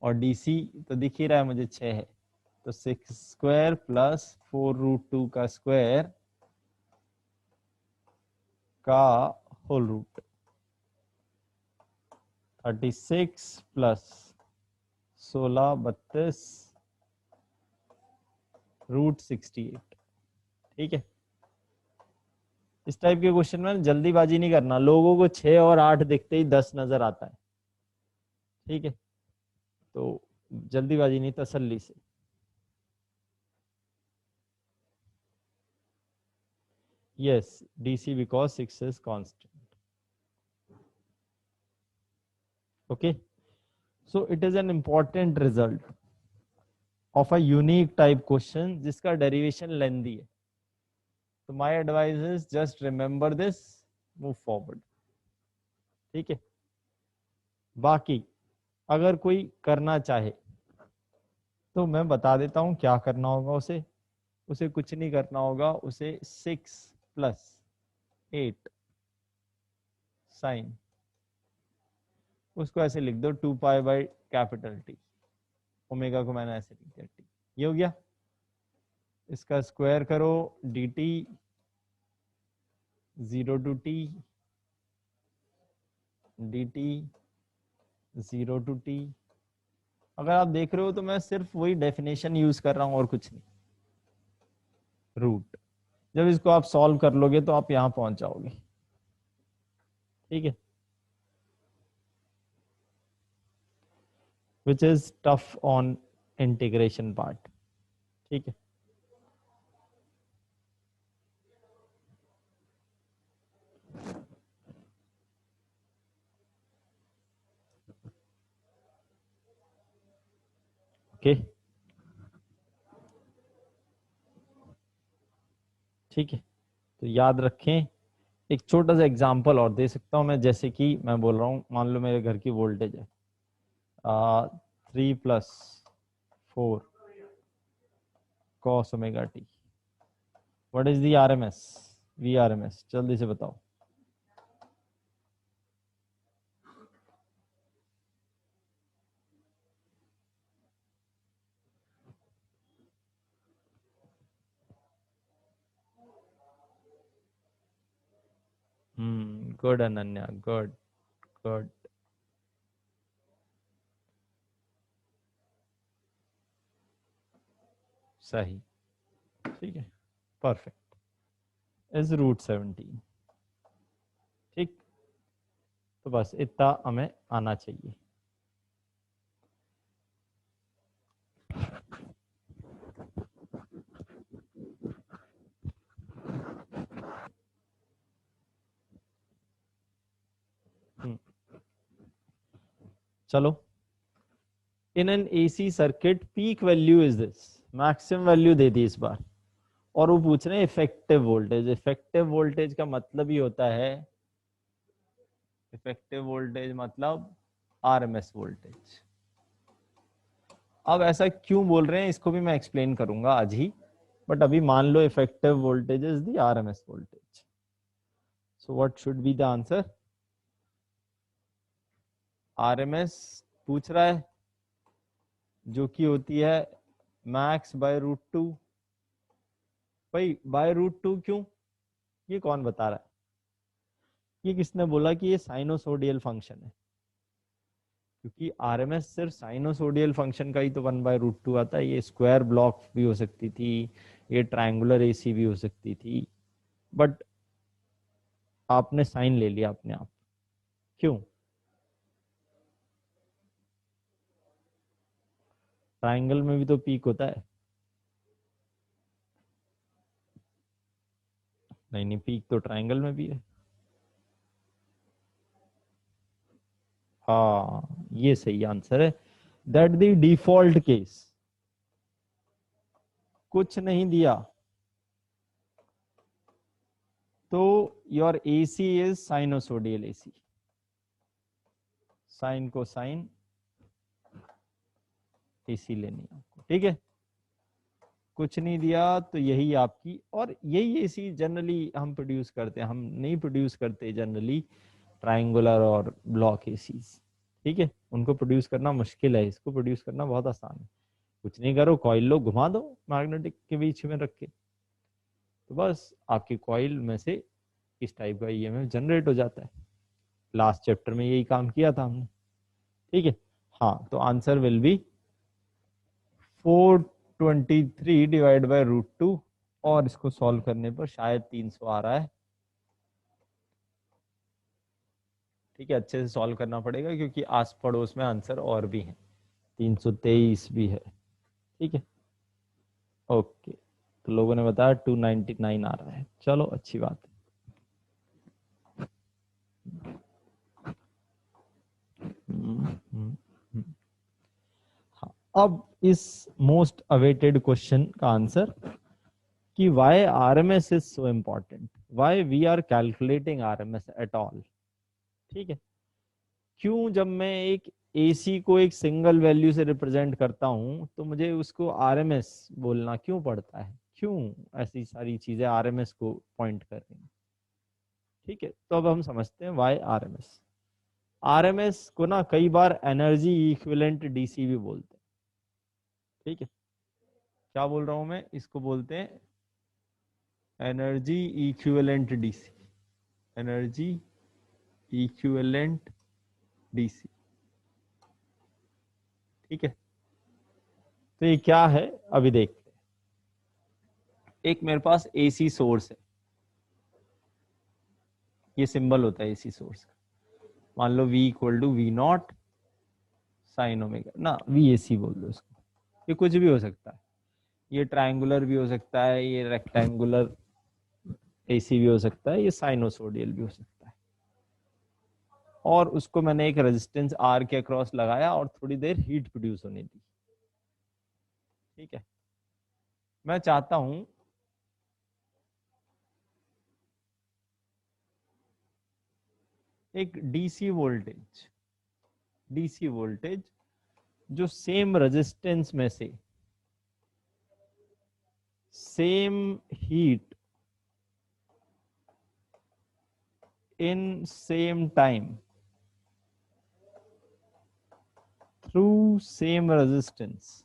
और डीसी तो दिख ही रहा है मुझे 6 है, तो 6² प्लस 4√2 का स्क्वायर का होल रूट, 36 प्लस 16 32 √68। ठीक है, इस टाइप के क्वेश्चन में जल्दीबाजी नहीं करना, लोगों को 6 और 8 दिखते ही 10 नजर आता है। ठीक है, तो जल्दीबाजी नहीं, तसल्ली से। yes, DC because 6 is constant. Okay, so it is an important result of a unique type question जिसका derivation lengthy है, तो my advice is just remember this, move forward. ठीक है, बाकी अगर कोई करना चाहे तो मैं बता देता हूं क्या करना होगा उसे। उसे कुछ नहीं करना होगा, उसे 6 + 8 साइन, उसको ऐसे लिख दो 2π/T, ओमेगा को मैंने ऐसे लिख दिया टी, ये हो गया। इसका स्क्वायर करो dt 0 to t dt 0 to t। अगर आप देख रहे हो तो मैं सिर्फ वही डेफिनेशन यूज कर रहा हूं और कुछ नहीं। रूट, जब इसको आप सॉल्व कर लोगे तो आप यहां पहुंच जाओगे। ठीक है, which is tough on integration part. ठीक है, ओके। ठीक है, तो याद रखें, एक छोटा सा एग्जांपल और दे सकता हूं मैं। जैसे कि मैं बोल रहा हूं, मान लो मेरे घर की वोल्टेज है 3 + 4 cos omega T. What is the RMS, V RMS, जल्दी से बताओ। Good Ananya, good good. सही, ठीक है, परफेक्ट, इज √17। ठीक, तो बस इतना हमें आना चाहिए। हम्म, चलो, in an AC circuit peak value is this, maximum value दे दी इस बार। और वो पूछ रहे हैं इफेक्टिव वोल्टेज। इफेक्टिव वोल्टेज का मतलब ही होता है, इफेक्टिव वोल्टेज मतलब आरएमएस वोल्टेज। अब ऐसा क्यों बोल रहे हैं इसको भी मैं एक्सप्लेन करूंगा आज ही, बट अभी मान लो effective voltage is the RMS voltage. So what should be the answer? RMS पूछ रहा है, जो कि होती है मैक्स बाय √2। भाई बाय √2 क्यों, ये कौन बता रहा है? ये किसने बोला कि ये साइनोसोडियल फंक्शन है? क्योंकि आरएमएस सिर्फ साइनोसोडियल फंक्शन का ही तो 1/√2 आता है। ये स्क्वायर ब्लॉक भी हो सकती थी, ये ट्रायंगुलर एसी भी हो सकती थी, बट आपने साइन ले लिया अपने आप, क्यों? ट्रायंगल में भी तो पीक होता है। नहीं नहीं, पीक तो ट्रायंगल में भी है। हाँ, ये सही आंसर है। दैट द डिफॉल्ट केस, कुछ नहीं दिया तो your AC is sinusoidal AC, sine को साइन एसी लेनी है आपको। ठीक है, कुछ नहीं दिया तो यही आपकी, और यही एसी जनरली हम प्रोड्यूस करते हैं, हम नहीं प्रोड्यूस करते जनरली ट्रायंगुलर और ब्लॉक एसीज। ठीक है, उनको प्रोड्यूस करना मुश्किल है, इसको प्रोड्यूस करना बहुत आसान है। कुछ नहीं करो, कॉइल लो, घुमा दो मैग्नेटिक के बीच में रख के, तो बस आपकी कॉइल में से इस टाइप का ईएमएफ जनरेट हो जाता है। लास्ट चैप्टर में यही काम किया था हमने। ठीक है, हाँ, तो answer will be 423 divide by √2, और इसको सॉल्व करने पर शायद 300 आ रहा है। ठीक है, अच्छे से सॉल्व करना पड़ेगा क्योंकि आस पड़ोस में आंसर और भी हैं, 323 भी है। ठीक है, ओके, तो लोगों ने बताया 299 आ रहा है, चलो अच्छी बात है। हम्म, हम्म, हम्म। हाँ, अब इस मोस्ट अवेटेड क्वेश्चन का आंसर, कि why RMS is so important, why we are calculating RMS at all। ठीक है, क्यों जब मैं एक AC को एक सिंगल वैल्यू से रिप्रेजेंट करता हूं तो मुझे उसको RMS बोलना क्यों पड़ता है, क्यों ऐसी सारी चीजें RMS को पॉइंट कर रही हैं? ठीक है, तो अब हम समझते हैं why RMS। RMS को ना कई बार एनर्जी इक्विवेलेंट DC भी बोलते हैं। ठीक है, क्या बोल रहा हूं मैं, इसको बोलते हैं energy equivalent DC, energy equivalent DC. ठीक है, तो ये क्या है अभी देखते हैं। एक मेरे पास एसी सोर्स है, ये सिंबल होता है एसी सोर्स का। मान लो V equal to V naught sine omega, ना वी ए सी बोल दो इसको। ये कुछ भी हो सकता है, ये ट्रायंगुलर भी हो सकता है, ये रेक्टेंगुलर एसी भी हो सकता है, ये साइनोसोडियल भी हो सकता है। और उसको मैंने एक रेजिस्टेंस आर के अक्रॉस लगाया और थोड़ी देर हीट प्रोड्यूस होने दी। ठीक है, मैं चाहता हूं एक डीसी वोल्टेज जो सेम रेजिस्टेंस में से same heat in same time through same resistance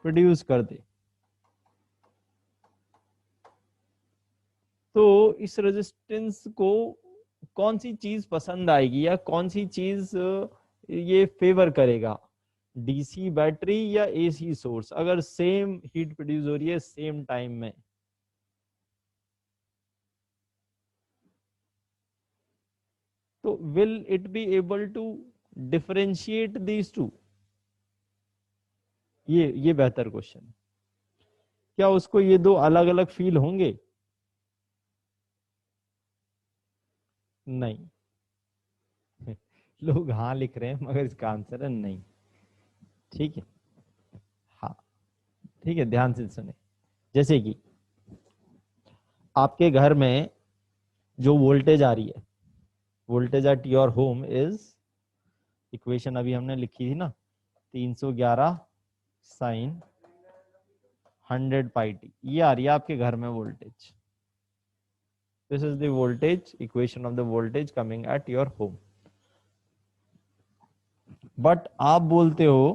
produce कर दे। तो इस रेजिस्टेंस को कौन सी चीज पसंद आएगी या कौन सी चीज ये फेवर करेगा, डीसी बैटरी या एसी सोर्स, अगर सेम हीट प्रोड्यूस हो रही है सेम टाइम में। तो will it be able to differentiate these two, ये बेहतर क्वेश्चन है। क्या उसको ये दो अलग अलग फील होंगे? नहीं। लोग हाँ लिख रहे हैं मगर इसका आंसर है नहीं। ठीक है, हाँ ठीक है, ध्यान से सुने। जैसे कि आपके घर में जो वोल्टेज आ रही है, voltage at your home is, equation अभी हमने लिखी थी ना, 311 साइन 100 पाई टी, ये आ रही है आपके घर में voltage. This is the voltage equation of the voltage coming at your home. But आप बोलते हो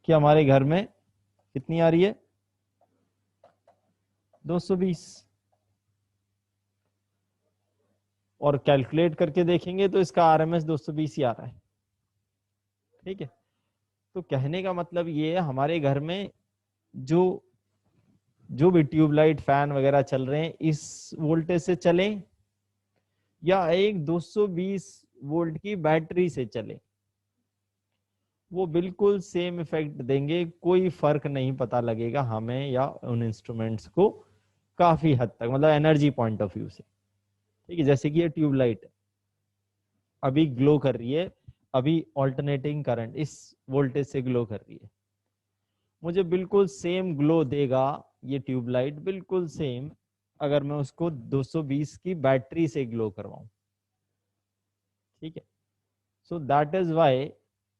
कि हमारे घर में कितनी आ रही है, 220, और कैलकुलेट करके देखेंगे तो इसका आरएमएस 220 ही आ रहा है। ठीक है, तो कहने का मतलब ये है हमारे घर में जो जो भी ट्यूबलाइट फैन वगैरह चल रहे हैं इस वोल्टेज से चलें या एक 220 वोल्ट की बैटरी से चले, वो बिल्कुल सेम इफेक्ट देंगे, कोई फर्क नहीं पता लगेगा हमें या उन इंस्ट्रूमेंट्स को, काफी हद तक, मतलब एनर्जी पॉइंट ऑफ व्यू से। ठीक है, जैसे कि ये ट्यूबलाइट है, अभी ग्लो कर रही है, अभी ऑल्टरनेटिंग करंट इस वोल्टेज से ग्लो कर रही है, मुझे बिल्कुल सेम ग्लो देगा ये ट्यूबलाइट, बिल्कुल सेम, अगर मैं उसको 220 की बैटरी से ग्लो करवाऊं। ठीक है, so that is why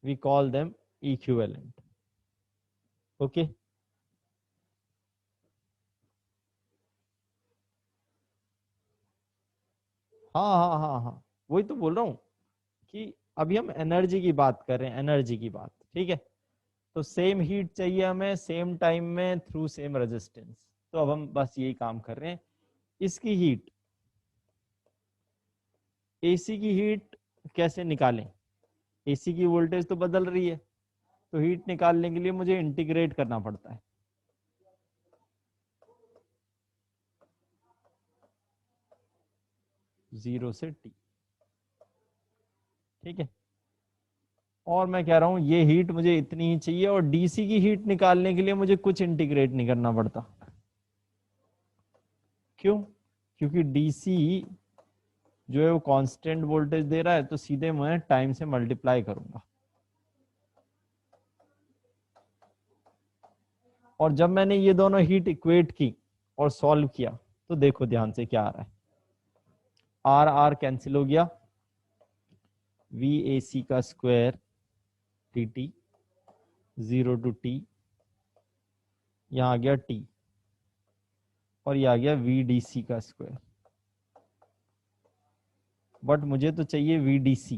we call them equivalent. Okay, हाँ हाँ हाँ हाँ, वही तो बोल रहा हूँ कि अभी हम एनर्जी की बात कर रहे हैं, एनर्जी की बात। ठीक है, तो सेम हीट चाहिए हमें सेम टाइम में थ्रू सेम रेजिस्टेंस। तो अब हम बस यही काम कर रहे हैं। इसकी हीट, एसी की हीट कैसे निकालें? एसी की वोल्टेज तो बदल रही है, तो हीट निकालने के लिए मुझे इंटीग्रेट करना पड़ता है। जीरो से टी। ठीक है, और मैं कह रहा हूं ये हीट मुझे इतनी ही चाहिए, और डीसी की हीट निकालने के लिए मुझे कुछ इंटीग्रेट नहीं करना पड़ता। क्यों? क्योंकि डीसी जो है वो कांस्टेंट वोल्टेज दे रहा है, तो सीधे मैं टाइम से मल्टीप्लाई करूंगा। और जब मैंने ये दोनों हीट इक्वेट की और सॉल्व किया, तो देखो ध्यान से क्या आ रहा है, आर आर कैंसिल हो गया, वी ए सी का square T T, 0 to t, यहाँ आ गया टी, और ये आ गया वी डी सी का स्क्वायर। बट मुझे तो चाहिए वी डी सी,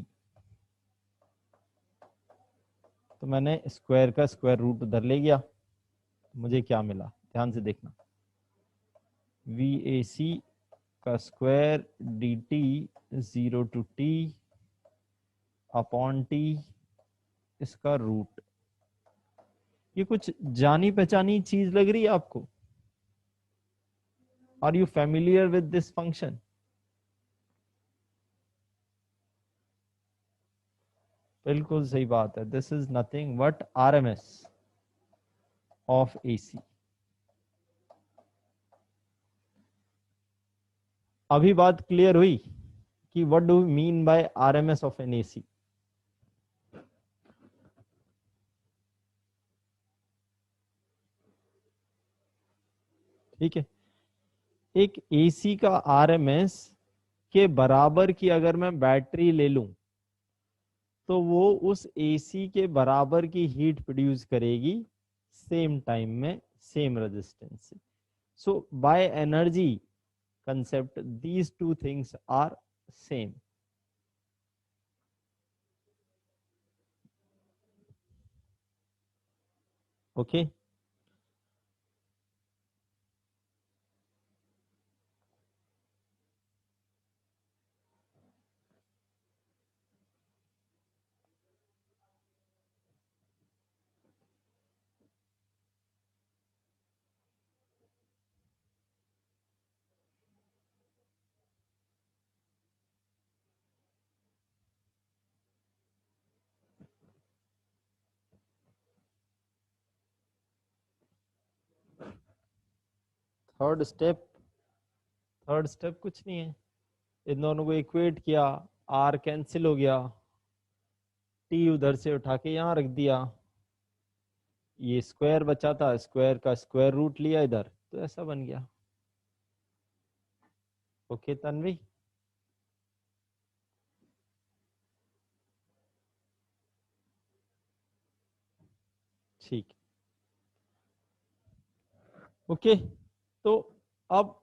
तो मैंने स्क्वायर का स्क्वायर रूट उधर ले गया, मुझे क्या मिला, ध्यान से देखना, वी ए सी का square D T 0 to t upon T इसका रूट। ये कुछ जानी पहचानी चीज लग रही है आपको? Are you familiar with this function? बिल्कुल सही बात है, this is nothing but RMS of AC. अभी बात क्लियर हुई कि what do we mean by RMS of an AC? ठीक है, एक एसी का आरएमएस के बराबर की अगर मैं बैटरी ले लूं तो वो उस एसी के बराबर की हीट प्रोड्यूस करेगी सेम टाइम में सेम रेजिस्टेंस से। So by energy concept these two things are same. Okay, third step, third step कुछ नहीं है, इन दोनों को इक्वेट किया, आर कैंसिल हो गया, टी उधर से उठा के यहां रख दिया, ये स्क्वायर बचा था, स्क्वायर का स्क्वायर रूट लिया इधर, तो ऐसा बन गया। ओके तन्वी, ठीक। ओके, तो अब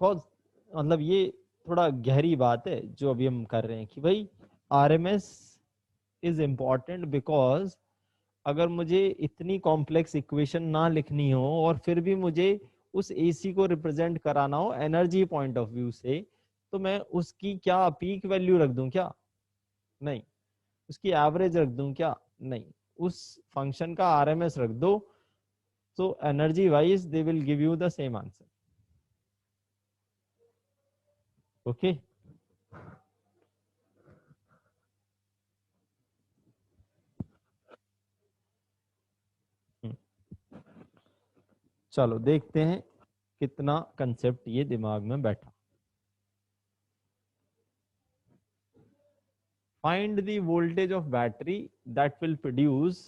बहुत मतलब ये थोड़ा गहरी बात है जो अभी हम कर रहे हैं कि भाई आरएमएस इज इम्पॉर्टेंट बिकॉज अगर मुझे इतनी कॉम्प्लेक्स इक्वेशन ना लिखनी हो और फिर भी मुझे उस एसी को रिप्रेजेंट कराना हो एनर्जी पॉइंट ऑफ व्यू से, तो मैं उसकी क्या पीक वैल्यू रख दूं क्या? नहीं। उसकी एवरेज रख दूं क्या? नहीं। उस फंक्शन का आरएमएस रख दो, तो energy wise they will give you the same answer. Okay, चलो देखते हैं कितना कंसेप्ट ये दिमाग में बैठा। Find the voltage of battery that will produce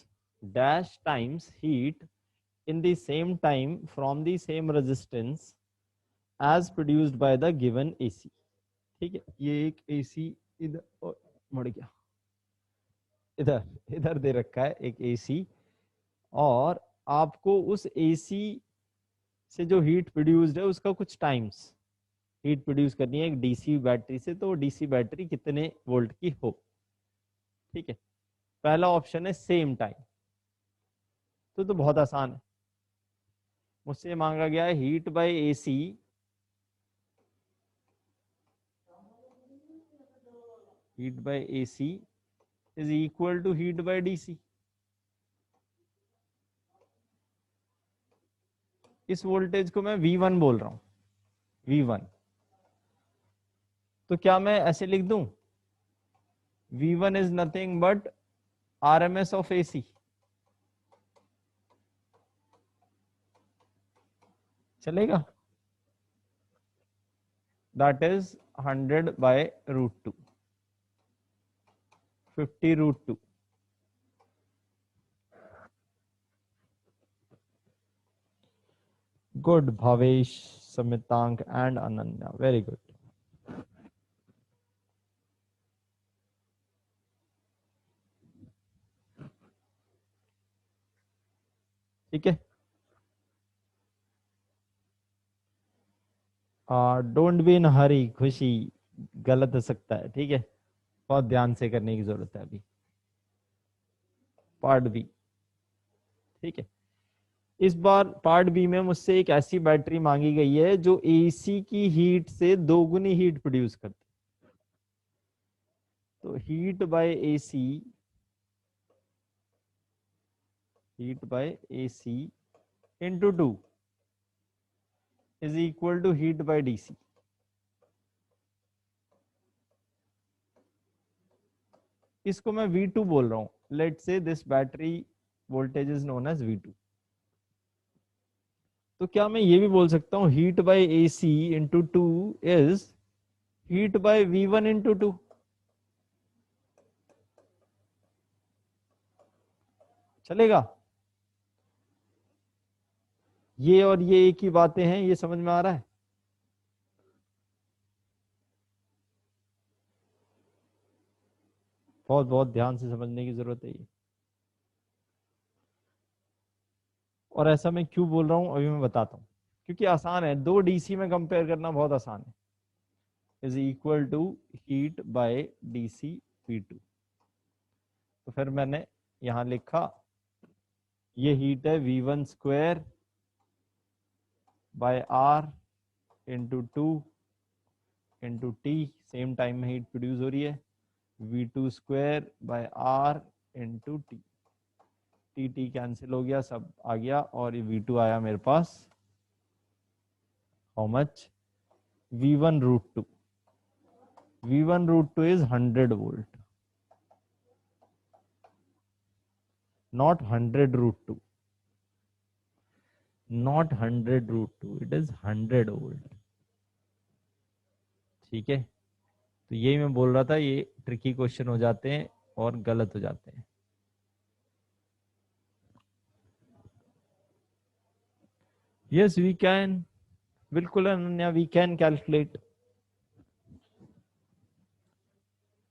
dash times heat in the same time from the same resistance as produced by the given AC। ठीक है, ये एक AC इधर मर गया, इधर इधर दे रखा है एक AC, और आपको उस AC से जो हीट प्रोड्यूस्ड है उसका कुछ टाइम्स हीट प्रोड्यूस करनी है एक डीसी बैटरी से, तो डीसी बैटरी कितने वोल्ट की हो। ठीक है, पहला ऑप्शन है सेम टाइम, तो बहुत आसान है। मुझसे मांगा गया है heat by AC, heat by AC is equal to heat by DC. इस वोल्टेज को मैं V1 बोल रहा हूं, V1। तो क्या मैं ऐसे लिख दूं, V1 is nothing but RMS of AC. चलेगा? That is 100 by root 2, 50 root 2। Good Bhavesh, Samitank and Ananya, very good. ठीक है, डोंट बी इन हरी, खुशी गलत हो सकता है, ठीक है, बहुत ध्यान से करने की जरूरत है अभी। पार्ट बी, ठीक है। इस बार पार्ट बी में मुझसे एक ऐसी बैटरी मांगी गई है जो एसी की हीट से दोगुनी हीट प्रोड्यूस करती है। तो heat by AC, heat by AC into 2 is equal to heat by DC. इसको मैं V2 बोल रहा हूं। Let say this battery voltage is known as V2। तो क्या मैं ये भी बोल सकता हूँ heat by AC into 2 is heat by V1 into 2? चलेगा? ये और ये एक ही बातें हैं, ये समझ में आ रहा है? बहुत बहुत ध्यान से समझने की जरूरत है ये। और ऐसा मैं क्यों बोल रहा हूं अभी मैं बताता हूं। क्योंकि आसान है, दो डीसी में कंपेयर करना बहुत आसान है। Is equal to heat by DC V2। तो फिर मैंने यहां लिखा ये हीट है V1 square by R into 2 into T, same time में हीट प्रोड्यूस हो रही है। V2 square by R into T, T T cancel हो गया, सब आ गया और ये V2 आया मेरे पास how much, V1 root 2। V1 root 2 इज 100 volt, not 100 root 2, not 100 root 2, it is 100 volt। ठीक है, तो यही मैं बोल रहा था, ये ट्रिकी क्वेश्चन हो जाते हैं और गलत हो जाते हैं। यस वी कैन, बिल्कुल Ananya, we can calculate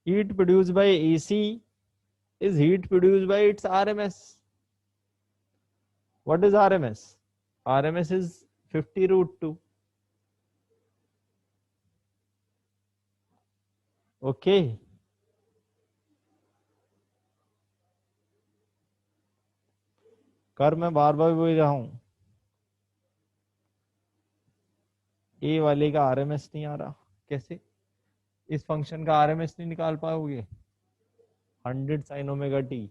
heat produced by AC is heat produced by its RMS। what is RMS? RMS is 50 root 2। Okay, कर मैं बार बार बोल रहा हूं, ए वाले का आरएमएस नहीं आ रहा, कैसे? इस फंक्शन का आरएमएस नहीं निकाल पाओगे? 100 साइन ओमेगा टी,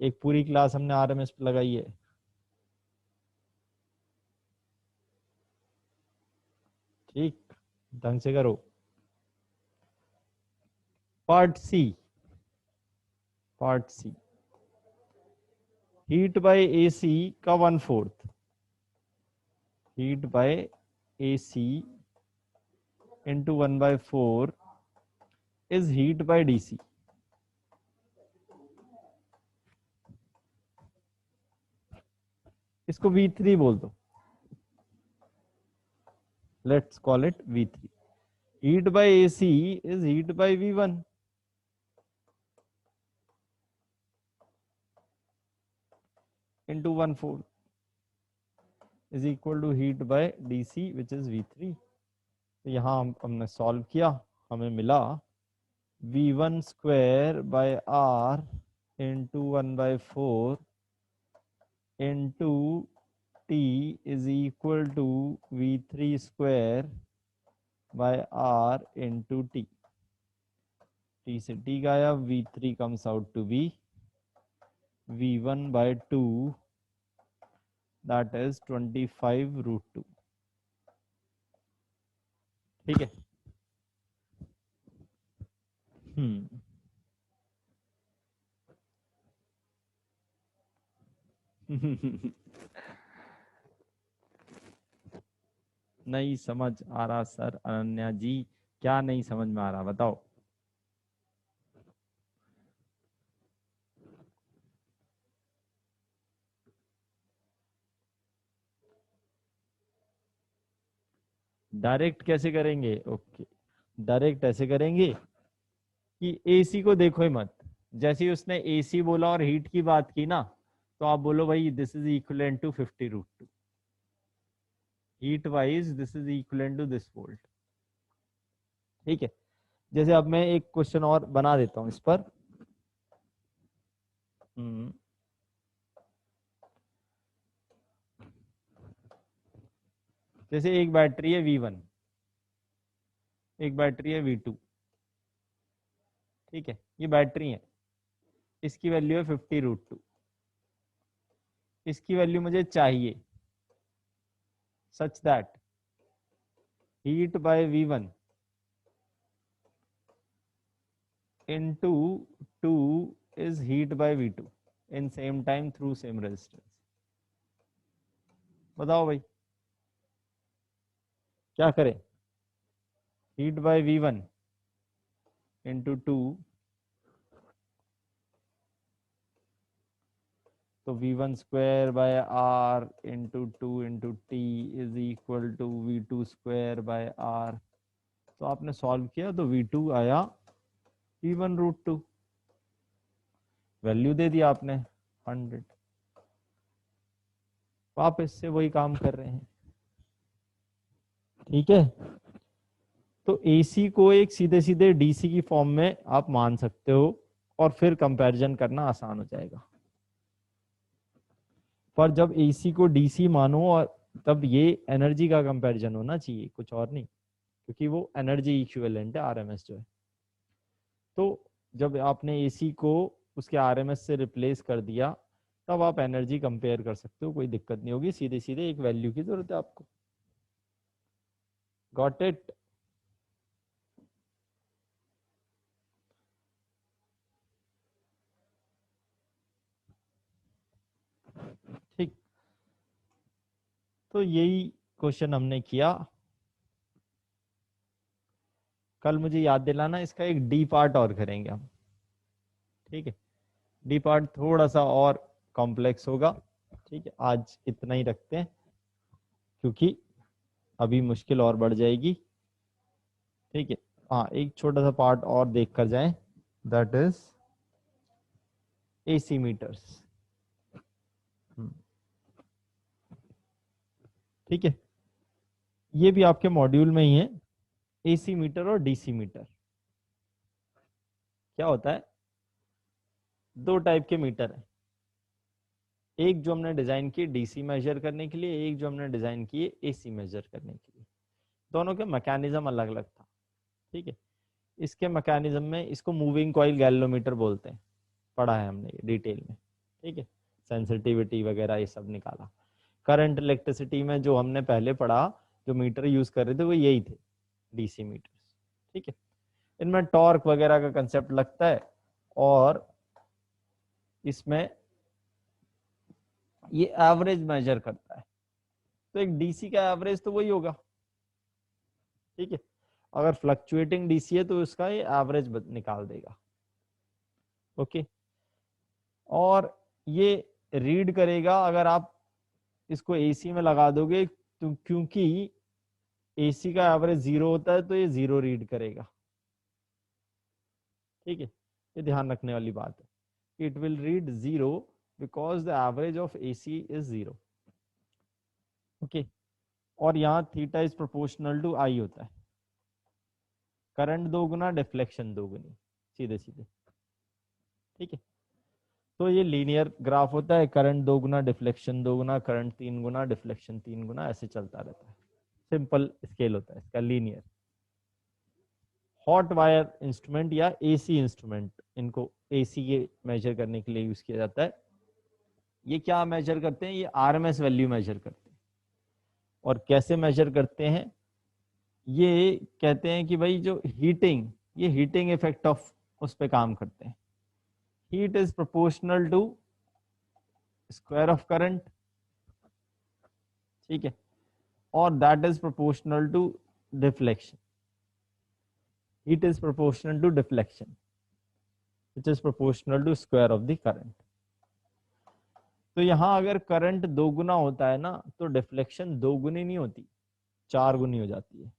एक पूरी क्लास हमने आरएमएस पे लगाई है। ठीक, ढंग से करो। Part C, part C, heat by AC का 1/4, heat by AC into 1/4 is heat by DC. इसको V3 बोल दो, let's call it V3। Heat by AC is heat by V1 into 1/4 is equal to heat by DC which is V3। तो यहाँ हमने solve किया, हमें मिला V1 square by R into 1/4 into T is equal to V3 square by R into T। T से T गया, V3 comes out to be V1 by 2, that is 25 root 2। ठीक है। नहीं समझ आ रहा सर अनन्या जी, क्या नहीं समझ में आ रहा बताओ। डायरेक्ट कैसे करेंगे? ओके, डायरेक्ट ऐसे करेंगे कि एसी को देखो ही मत, जैसे ही उसने एसी बोला और हीट की बात की ना, तो आप बोलो भाई this is equivalent to 50 root 2, heat wise this is equivalent to this volt. ठीक है, जैसे अब मैं एक क्वेश्चन और बना देता हूं इस पर। जैसे एक बैटरी है V1, एक बैटरी है V2, ठीक है, ये बैटरी है, इसकी वैल्यू है 50√2, इसकी वैल्यू मुझे चाहिए such that heat by V1 into 2 is heat by V2 in same time through same resistance। बताओ भाई क्या करें? हीट बाय V1 into 2, तो V1 square by R into 2 into T is equal to V2 square by R। तो आपने solve किया तो V2 आया V1√2, वैल्यू दे दिया आपने 100, वापस से वही काम कर रहे हैं, ठीक है। तो AC को एक सीधे सीधे DC की फॉर्म में आप मान सकते हो और फिर कंपैरिजन करना आसान हो जाएगा। पर जब AC को DC मानो और तब ये एनर्जी का कंपैरिजन होना चाहिए, कुछ और नहीं, क्योंकि वो एनर्जी इक्विवेलेंट है RMS जो है। तो जब आपने AC को उसके RMS से रिप्लेस कर दिया तब आप एनर्जी कंपेयर कर सकते हो, कोई दिक्कत नहीं होगी, सीधे सीधे एक वैल्यू की जरूरत है आपको। Got it? ठीक, तो यही क्वेश्चन हमने किया। कल मुझे याद दिलाना, इसका एक डी पार्ट और करेंगे हम, ठीक है। डी पार्ट थोड़ा सा और कॉम्प्लेक्स होगा, ठीक है। आज इतना ही रखते हैं क्योंकि अभी मुश्किल और बढ़ जाएगी, ठीक है। हाँ, एक छोटा सा पार्ट और देख कर जाएं, दैट इज AC मीटर्स, ठीक है। ये भी आपके मॉड्यूल में ही है, AC मीटर और DC मीटर। क्या होता है? दो टाइप के मीटर है, एक जो हमने डिजाइन की DC मेजर करने के लिए, एक जो हमने डिजाइन की AC मेजर करने के लिए। दोनों के मैकेनिज्म अलग अलग था, ठीक है। इसके मैकेनिज्म में इसको मूविंग कॉइल गैल्वेनोमीटर बोलते हैं, पढ़ा है हमने डिटेल में, ठीक है। सेंसिटिविटी वगैरह ये सब निकाला। करंट इलेक्ट्रिसिटी में जो हमने पहले पढ़ा, जो मीटर यूज कर रहे थे वो यही थे, DC मीटर, ठीक है। इनमें टॉर्क वगैरह का कंसेप्ट लगता है और इसमें ये एवरेज मेजर करता है। तो एक DC का एवरेज तो वही होगा, ठीक है। अगर फ्लक्चुएटिंग DC है तो उसका ये एवरेज निकाल देगा, ओके। और ये रीड करेगा अगर आप इसको AC में लगा दोगे, तो क्योंकि AC का एवरेज 0 होता है तो ये 0 रीड करेगा, ठीक है। ये ध्यान रखने वाली बात है, it will read 0 because the average of AC is 0, okay. और यहाँ theta is proportional to I होता है, करंट दो गुना डिफ्लेक्शन दो गुनी, सीधे सीधे, ठीक है। तो ये लीनियर ग्राफ होता है, करंट दो गुना डिफ्लेक्शन दो गुना, करंट तीन गुना डिफ्लेक्शन तीन गुना, ऐसे चलता रहता है। सिंपल स्केल होता है इसका, लीनियर। हॉट वायर इंस्ट्रूमेंट या AC इंस्ट्रूमेंट, इनको AC के मेजर करने के लिए यूज किया जाता है। ये क्या मेजर करते हैं? ये RMS वैल्यू मेजर करते हैं। और कैसे मेजर करते हैं? ये कहते हैं कि भाई जो हीटिंग, ये हीटिंग इफेक्ट ऑफ उस पे काम करते हैं। Heat is proportional to square of current, ठीक है, और that is proportional to deflection. Heat is proportional to deflection which is proportional to square of the current. तो यहां अगर करंट दो गुना होता है ना, तो डिफ्लेक्शन दो गुनी नहीं होती, चार गुनी हो जाती है।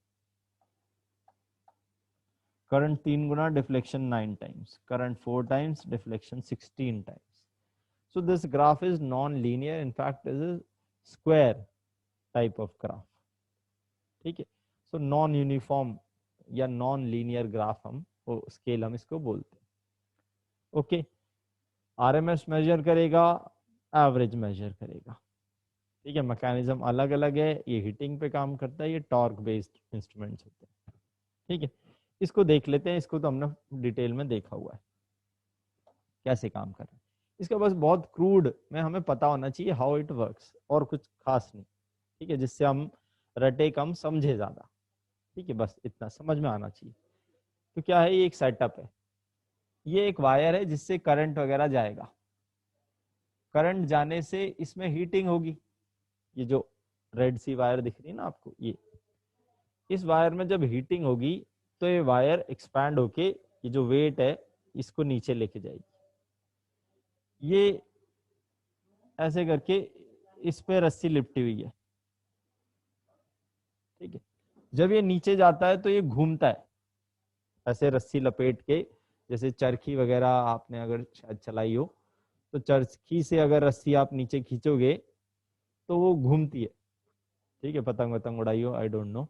करंट तीन गुना, deflection 9 times, current 4 times, deflection 16 times. So this graph is non-linear. In fact, it is a square type of graph. ठीक है। So non-uniform या non-linear graph हम वो स्केल हम इसको बोलते हैं, ओके। RMS मेजर करेगा, एवरेज मेजर करेगा, ठीक है, मैकेनिज्म अलग अलग है, ये हीटिंग पे काम करता है, ये टॉर्क बेस्ड इंस्ट्रूमेंट्स होते हैं। ठीक है, इसको देख लेते हैं, इसको तो हमने डिटेल में देखा हुआ है कैसे काम कर रहा है। इसका बस बहुत क्रूड में हमें पता होना चाहिए हाउ इट वर्क्स, और कुछ खास नहीं। ठीक है, जिससे हम रटे कम समझे ज्यादा। ठीक है, बस इतना समझ में आना चाहिए। तो क्या है, ये एक सेटअप है, ये एक वायर है जिससे करंट वगैरह जाएगा। करंट जाने से इसमें हीटिंग होगी। ये जो रेड सी वायर दिख रही है ना आपको, ये इस वायर में जब हीटिंग होगी तो ये वायर एक्सपैंड होके ये जो वेट है इसको नीचे लेके जाएगी। ये ऐसे करके इस पे रस्सी लिपटी हुई है। ठीक है, जब ये नीचे जाता है तो ये घूमता है ऐसे रस्सी लपेट के, जैसे चरखी वगैरह आपने अगर शायद चलाई हो, तो चरखी से अगर रस्सी आप नीचे खींचोगे तो वो घूमती है। ठीक है, पतंग वतंग उड़ाई हो, आई डोंट नो।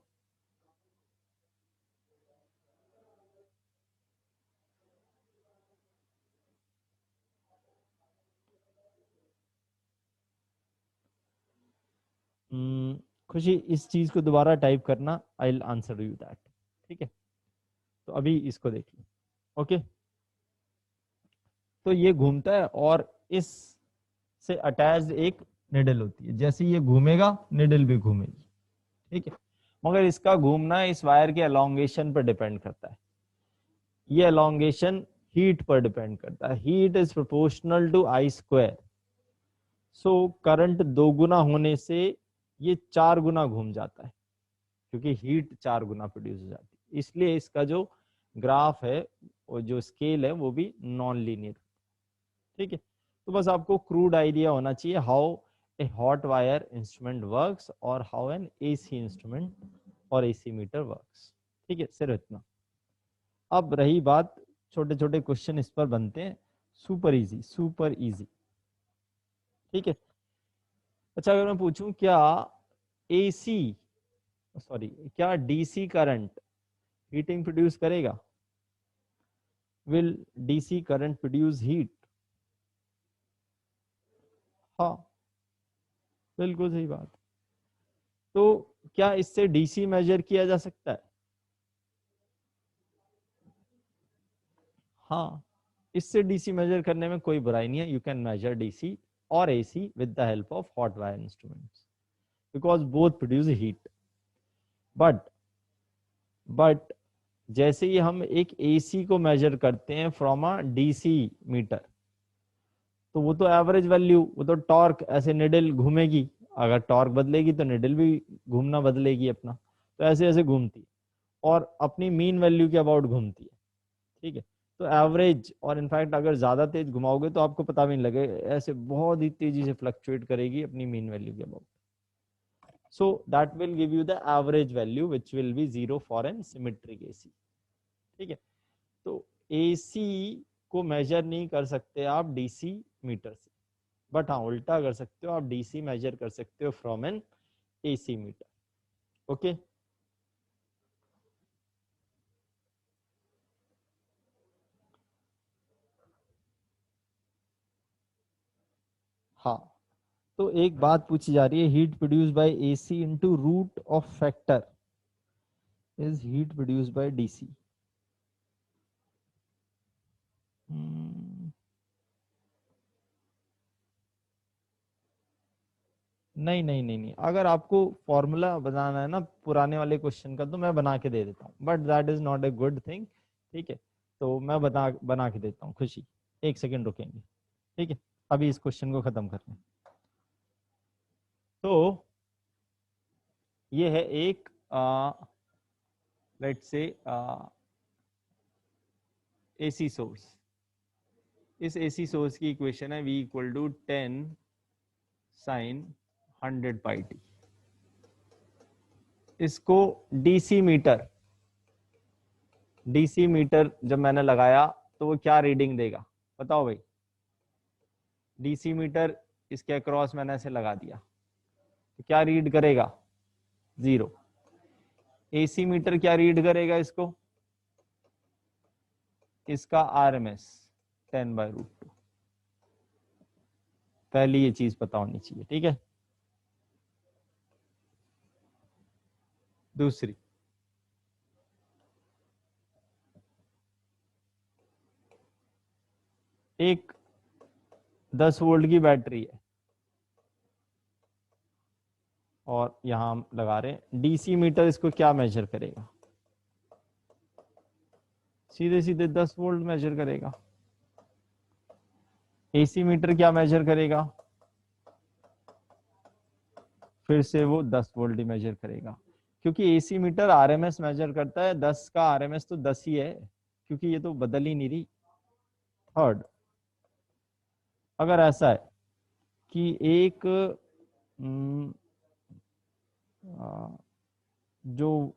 खुशी, इस चीज को दोबारा टाइप करना, I will answer you that. ठीक है, तो अभी इसको देख लो। ओके, तो ये घूमता है और इस से अटैच्ड एक निडल होती है, जैसे ये घूमेगा निडल भी घूमेगी। ठीक है, मगर इसका घूमना इस वायर के एलोंगेशन पर डिपेंड करता है। ये एलोंगेशन हीट पर डिपेंड करता है। Heat is proportional to I square. So current 2 गुना होने से ये 4 गुना घूम जाता है, क्योंकि हीट 4 गुना प्रोड्यूस हो जाती है। इसलिए इसका जो ग्राफ है और जो स्केल है वो भी नॉन लीनियर। ठीक है, तो बस आपको क्रूड आइडिया होना चाहिए how a hot wire instrument works और हाउ एन एसी इंस्ट्रूमेंट और एसी मीटर वर्क्स। ठीक है, सिर्फ इतना। अब रही बात, छोटे छोटे क्वेश्चन इस पर बनते हैं, सुपर इजी, सुपर इजी। ठीक है, अच्छा अगर मैं पूछूं क्या एसी, सॉरी, क्या डीसी करंट हीटिंग प्रोड्यूस करेगा? Will DC current produce heat? हाँ, बिल्कुल सही बात। तो क्या इससे डीसी मेजर किया जा सकता है? हाँ, इससे डीसी मेजर करने में कोई बुराई नहीं है। यू कैन मेजर डीसी और AC with the help of hot wire instruments, because both produce heat. But but जैसे ही हम एक एसी को मेजर करते हैं फ्रॉम अ डीसी मीटर, तो वो तो एवरेज वैल्यू, वो तो टॉर्क, ऐसे निडल घूमेगी, अगर टॉर्क बदलेगी तो निडल भी घूमना बदलेगी अपना, तो ऐसे ऐसे घूमती है और अपनी मीन वैल्यू के अबाउट घूमती है। ठीक है, तो एवरेज, और इनफैक्ट अगर ज्यादा तेज घुमाओगे तो आपको पता भी नहीं लगे, ऐसे बहुत ही तेजी से फ्लक्चुएट करेगी अपनी मीन वैल्यू के about. So that will give you the average value which will be 0 for an symmetric AC. ठीक है, तो एसी को मेजर नहीं कर सकते आप डीसी मीटर से, बट हाँ उल्टा कर सकते हो, आप डीसी मेजर कर सकते हो from an AC meter. Okay, हाँ, तो एक बात पूछी जा रही है, heat produce by AC into root of factor is heat produce by DC. नहीं नहीं नहीं नहीं, अगर आपको फॉर्मूला बनाना है ना पुराने वाले क्वेश्चन का, तो मैं बना के दे देता हूँ, but that is not a good thing. ठीक है, तो मैं बता बना के देता हूँ। खुशी, एक सेकंड रुकेंगे। ठीक है, अभी इस क्वेश्चन को खत्म कर लें। तो ये है एक लेट्स से एसी सोर्स। इस एसी सोर्स की इक्वेशन है V equal to 10 sine 100 pi T. इसको डीसी मीटर, डीसी मीटर जब मैंने लगाया तो वो क्या रीडिंग देगा बताओ भाई? डीसी मीटर इसके अक्रॉस मैंने ऐसे लगा दिया तो क्या रीड करेगा? 0। एसी मीटर क्या रीड करेगा इसको? इसका आरएमएस 10/√2। पहली ये चीज पता होनी चाहिए। ठीक है, दूसरी, एक 10 वोल्ट की बैटरी है और यहां हम लगा रहे हैं डीसी मीटर, इसको क्या मेजर करेगा? सीधे सीधे 10 वोल्ट मेजर करेगा। एसी मीटर क्या मेजर करेगा? फिर से वो 10 वोल्ट ही मेजर करेगा, क्योंकि एसी मीटर आरएमएस मेजर करता है। 10 का आरएमएस तो 10 ही है, क्योंकि ये तो बदल ही नहीं रही। थर्ड, अगर ऐसा है कि एक हम्म, आ, जो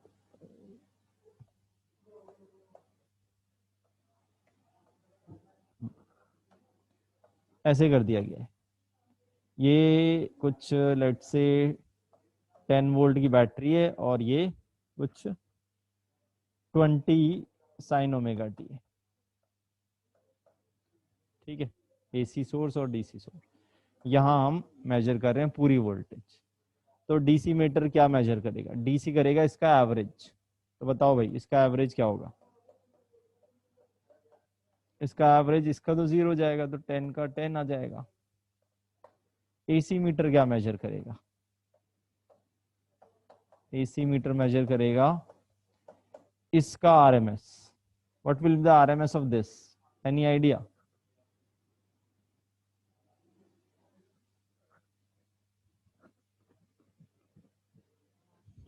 ऐसे कर दिया गया है, ये कुछ लेट से 10 वोल्ट की बैटरी है और ये कुछ 20 साइन ओमेगा टी है, ठीक है, एसी सोर्स और डीसी सोर्स। यहाँ हम मेजर कर रहे हैं पूरी वोल्टेज। तो डीसी मीटर क्या मेजर करेगा? डीसी करेगा इसका एवरेज। तो बताओ भाई, इसका एवरेज क्या होगा? इसका एवरेज, इसका तो 0 जाएगा, तो 10 का 10 आ जाएगा। एसी मीटर क्या मेजर करेगा? एसी मीटर मेजर करेगा इसका RMS. What will be the RMS of this? Any idea?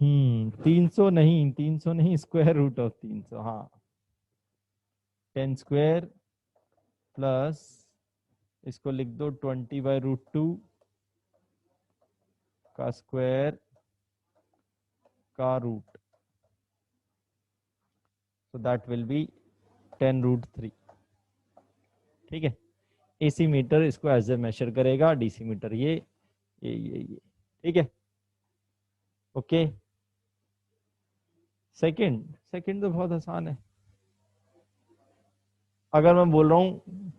300 नहीं, 300 नहीं, स्क्वायर रूट ऑफ 300। हाँ, 10 स्क्वायर प्लस, इसको लिख दो 20/√2 का स्क्वायर का root, so that will be 10√3। ठीक है, एसी मीटर इसको एज ए मेजर करेगा, डीसी मीटर ये ठीक है। ओके, सेकंड, सेकंड तो बहुत आसान है। अगर मैं बोल रहा हूँ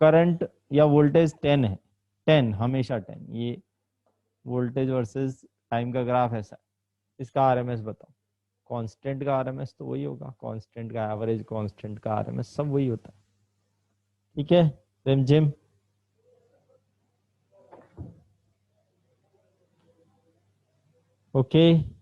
करंट या वोल्टेज 10 है, 10 हमेशा 10, ये वोल्टेज वर्सेस टाइम का ग्राफ ऐसा, इसका आरएमएस बताओ। कांस्टेंट का आरएमएस तो वही होगा, कांस्टेंट का एवरेज, कांस्टेंट का आरएमएस, सब वही होता है। ठीक है रिमझिम। ओके,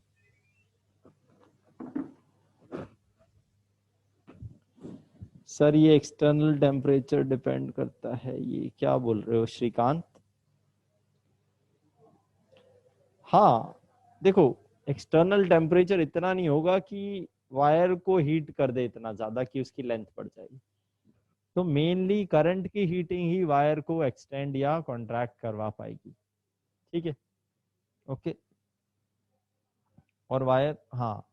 सर ये एक्सटर्नल टेम्परेचर डिपेंड करता है, ये क्या बोल रहे हो श्रीकांत? हाँ, देखो, एक्सटर्नल टेम्परेचर इतना नहीं होगा कि वायर को हीट कर दे इतना ज्यादा कि उसकी लेंथ बढ़ जाएगी। तो मेनली करंट की हीटिंग ही वायर को एक्सटेंड या कॉन्ट्रैक्ट करवा पाएगी। ठीक है, ओके। और वायर, हाँ,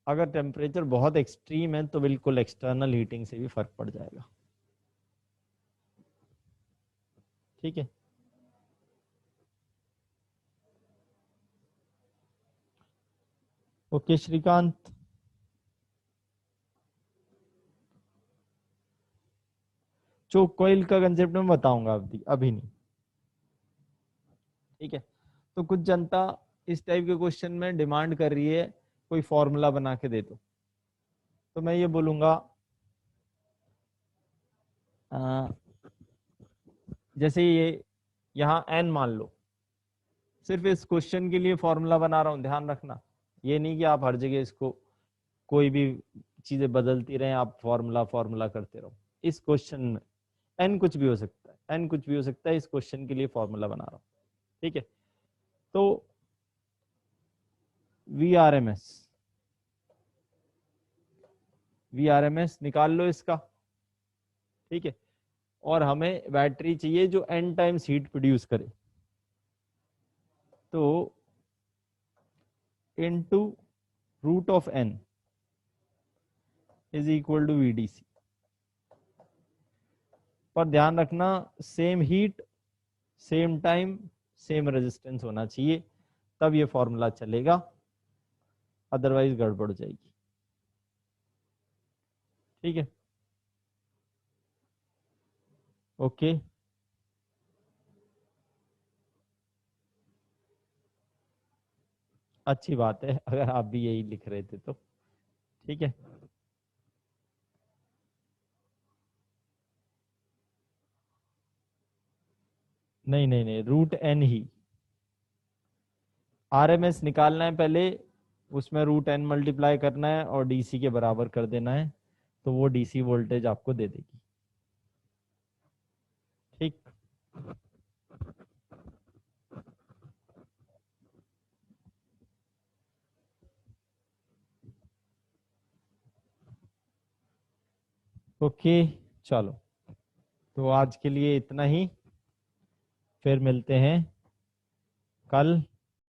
अगर टेम्परेचर बहुत एक्सट्रीम है तो बिल्कुल एक्सटर्नल हीटिंग से भी फर्क पड़ जाएगा। ठीक है, ओके श्रीकांत। चोक कॉइल का कंसेप्ट मैं बताऊंगा, अभी अभी नहीं। ठीक है, तो कुछ जनता इस टाइप के क्वेश्चन में डिमांड कर रही है कोई फॉर्मूला बना के दे दो। तो मैं ये बोलूंगा, अ, जैसे ये यहाँ एन मान लो, सिर्फ इस क्वेश्चन के लिए फॉर्मूला बना रहा हूँ, ध्यान रखना। ये नहीं कि आप हर जगह इसको कोई भी चीजें बदलती रहें, आप फॉर्मूला फॉर्मूला करते रहो। इस क्वेश्चन में एन कुछ भी हो सकता है, एन कुछ भी हो सकता है, इस क्वेश्चन के लिए फॉर्मूला बना रहा हूँ। ठीक है, तो V R M S, V R M S निकाल लो इसका। ठीक है, और हमें बैटरी चाहिए जो एन टाइम्स हीट प्रोड्यूस करे, तो into root of N is equal to VDC. पर ध्यान रखना, same heat, same time, same resistance होना चाहिए, तब ये फॉर्मूला चलेगा, अदरवाइज गड़बड़ जाएगी। ठीक है, ओके। अच्छी बात है, अगर आप भी यही लिख रहे थे तो ठीक है। नहीं नहीं नहीं, रूट एन ही, आरएमएस निकालना है पहले, उसमें रूट एन मल्टीप्लाई करना है और डीसी के बराबर कर देना है, तो वो डीसी वोल्टेज आपको दे देगी। ठीक। ओके, चलो, तो आज के लिए इतना ही, फिर मिलते हैं कल।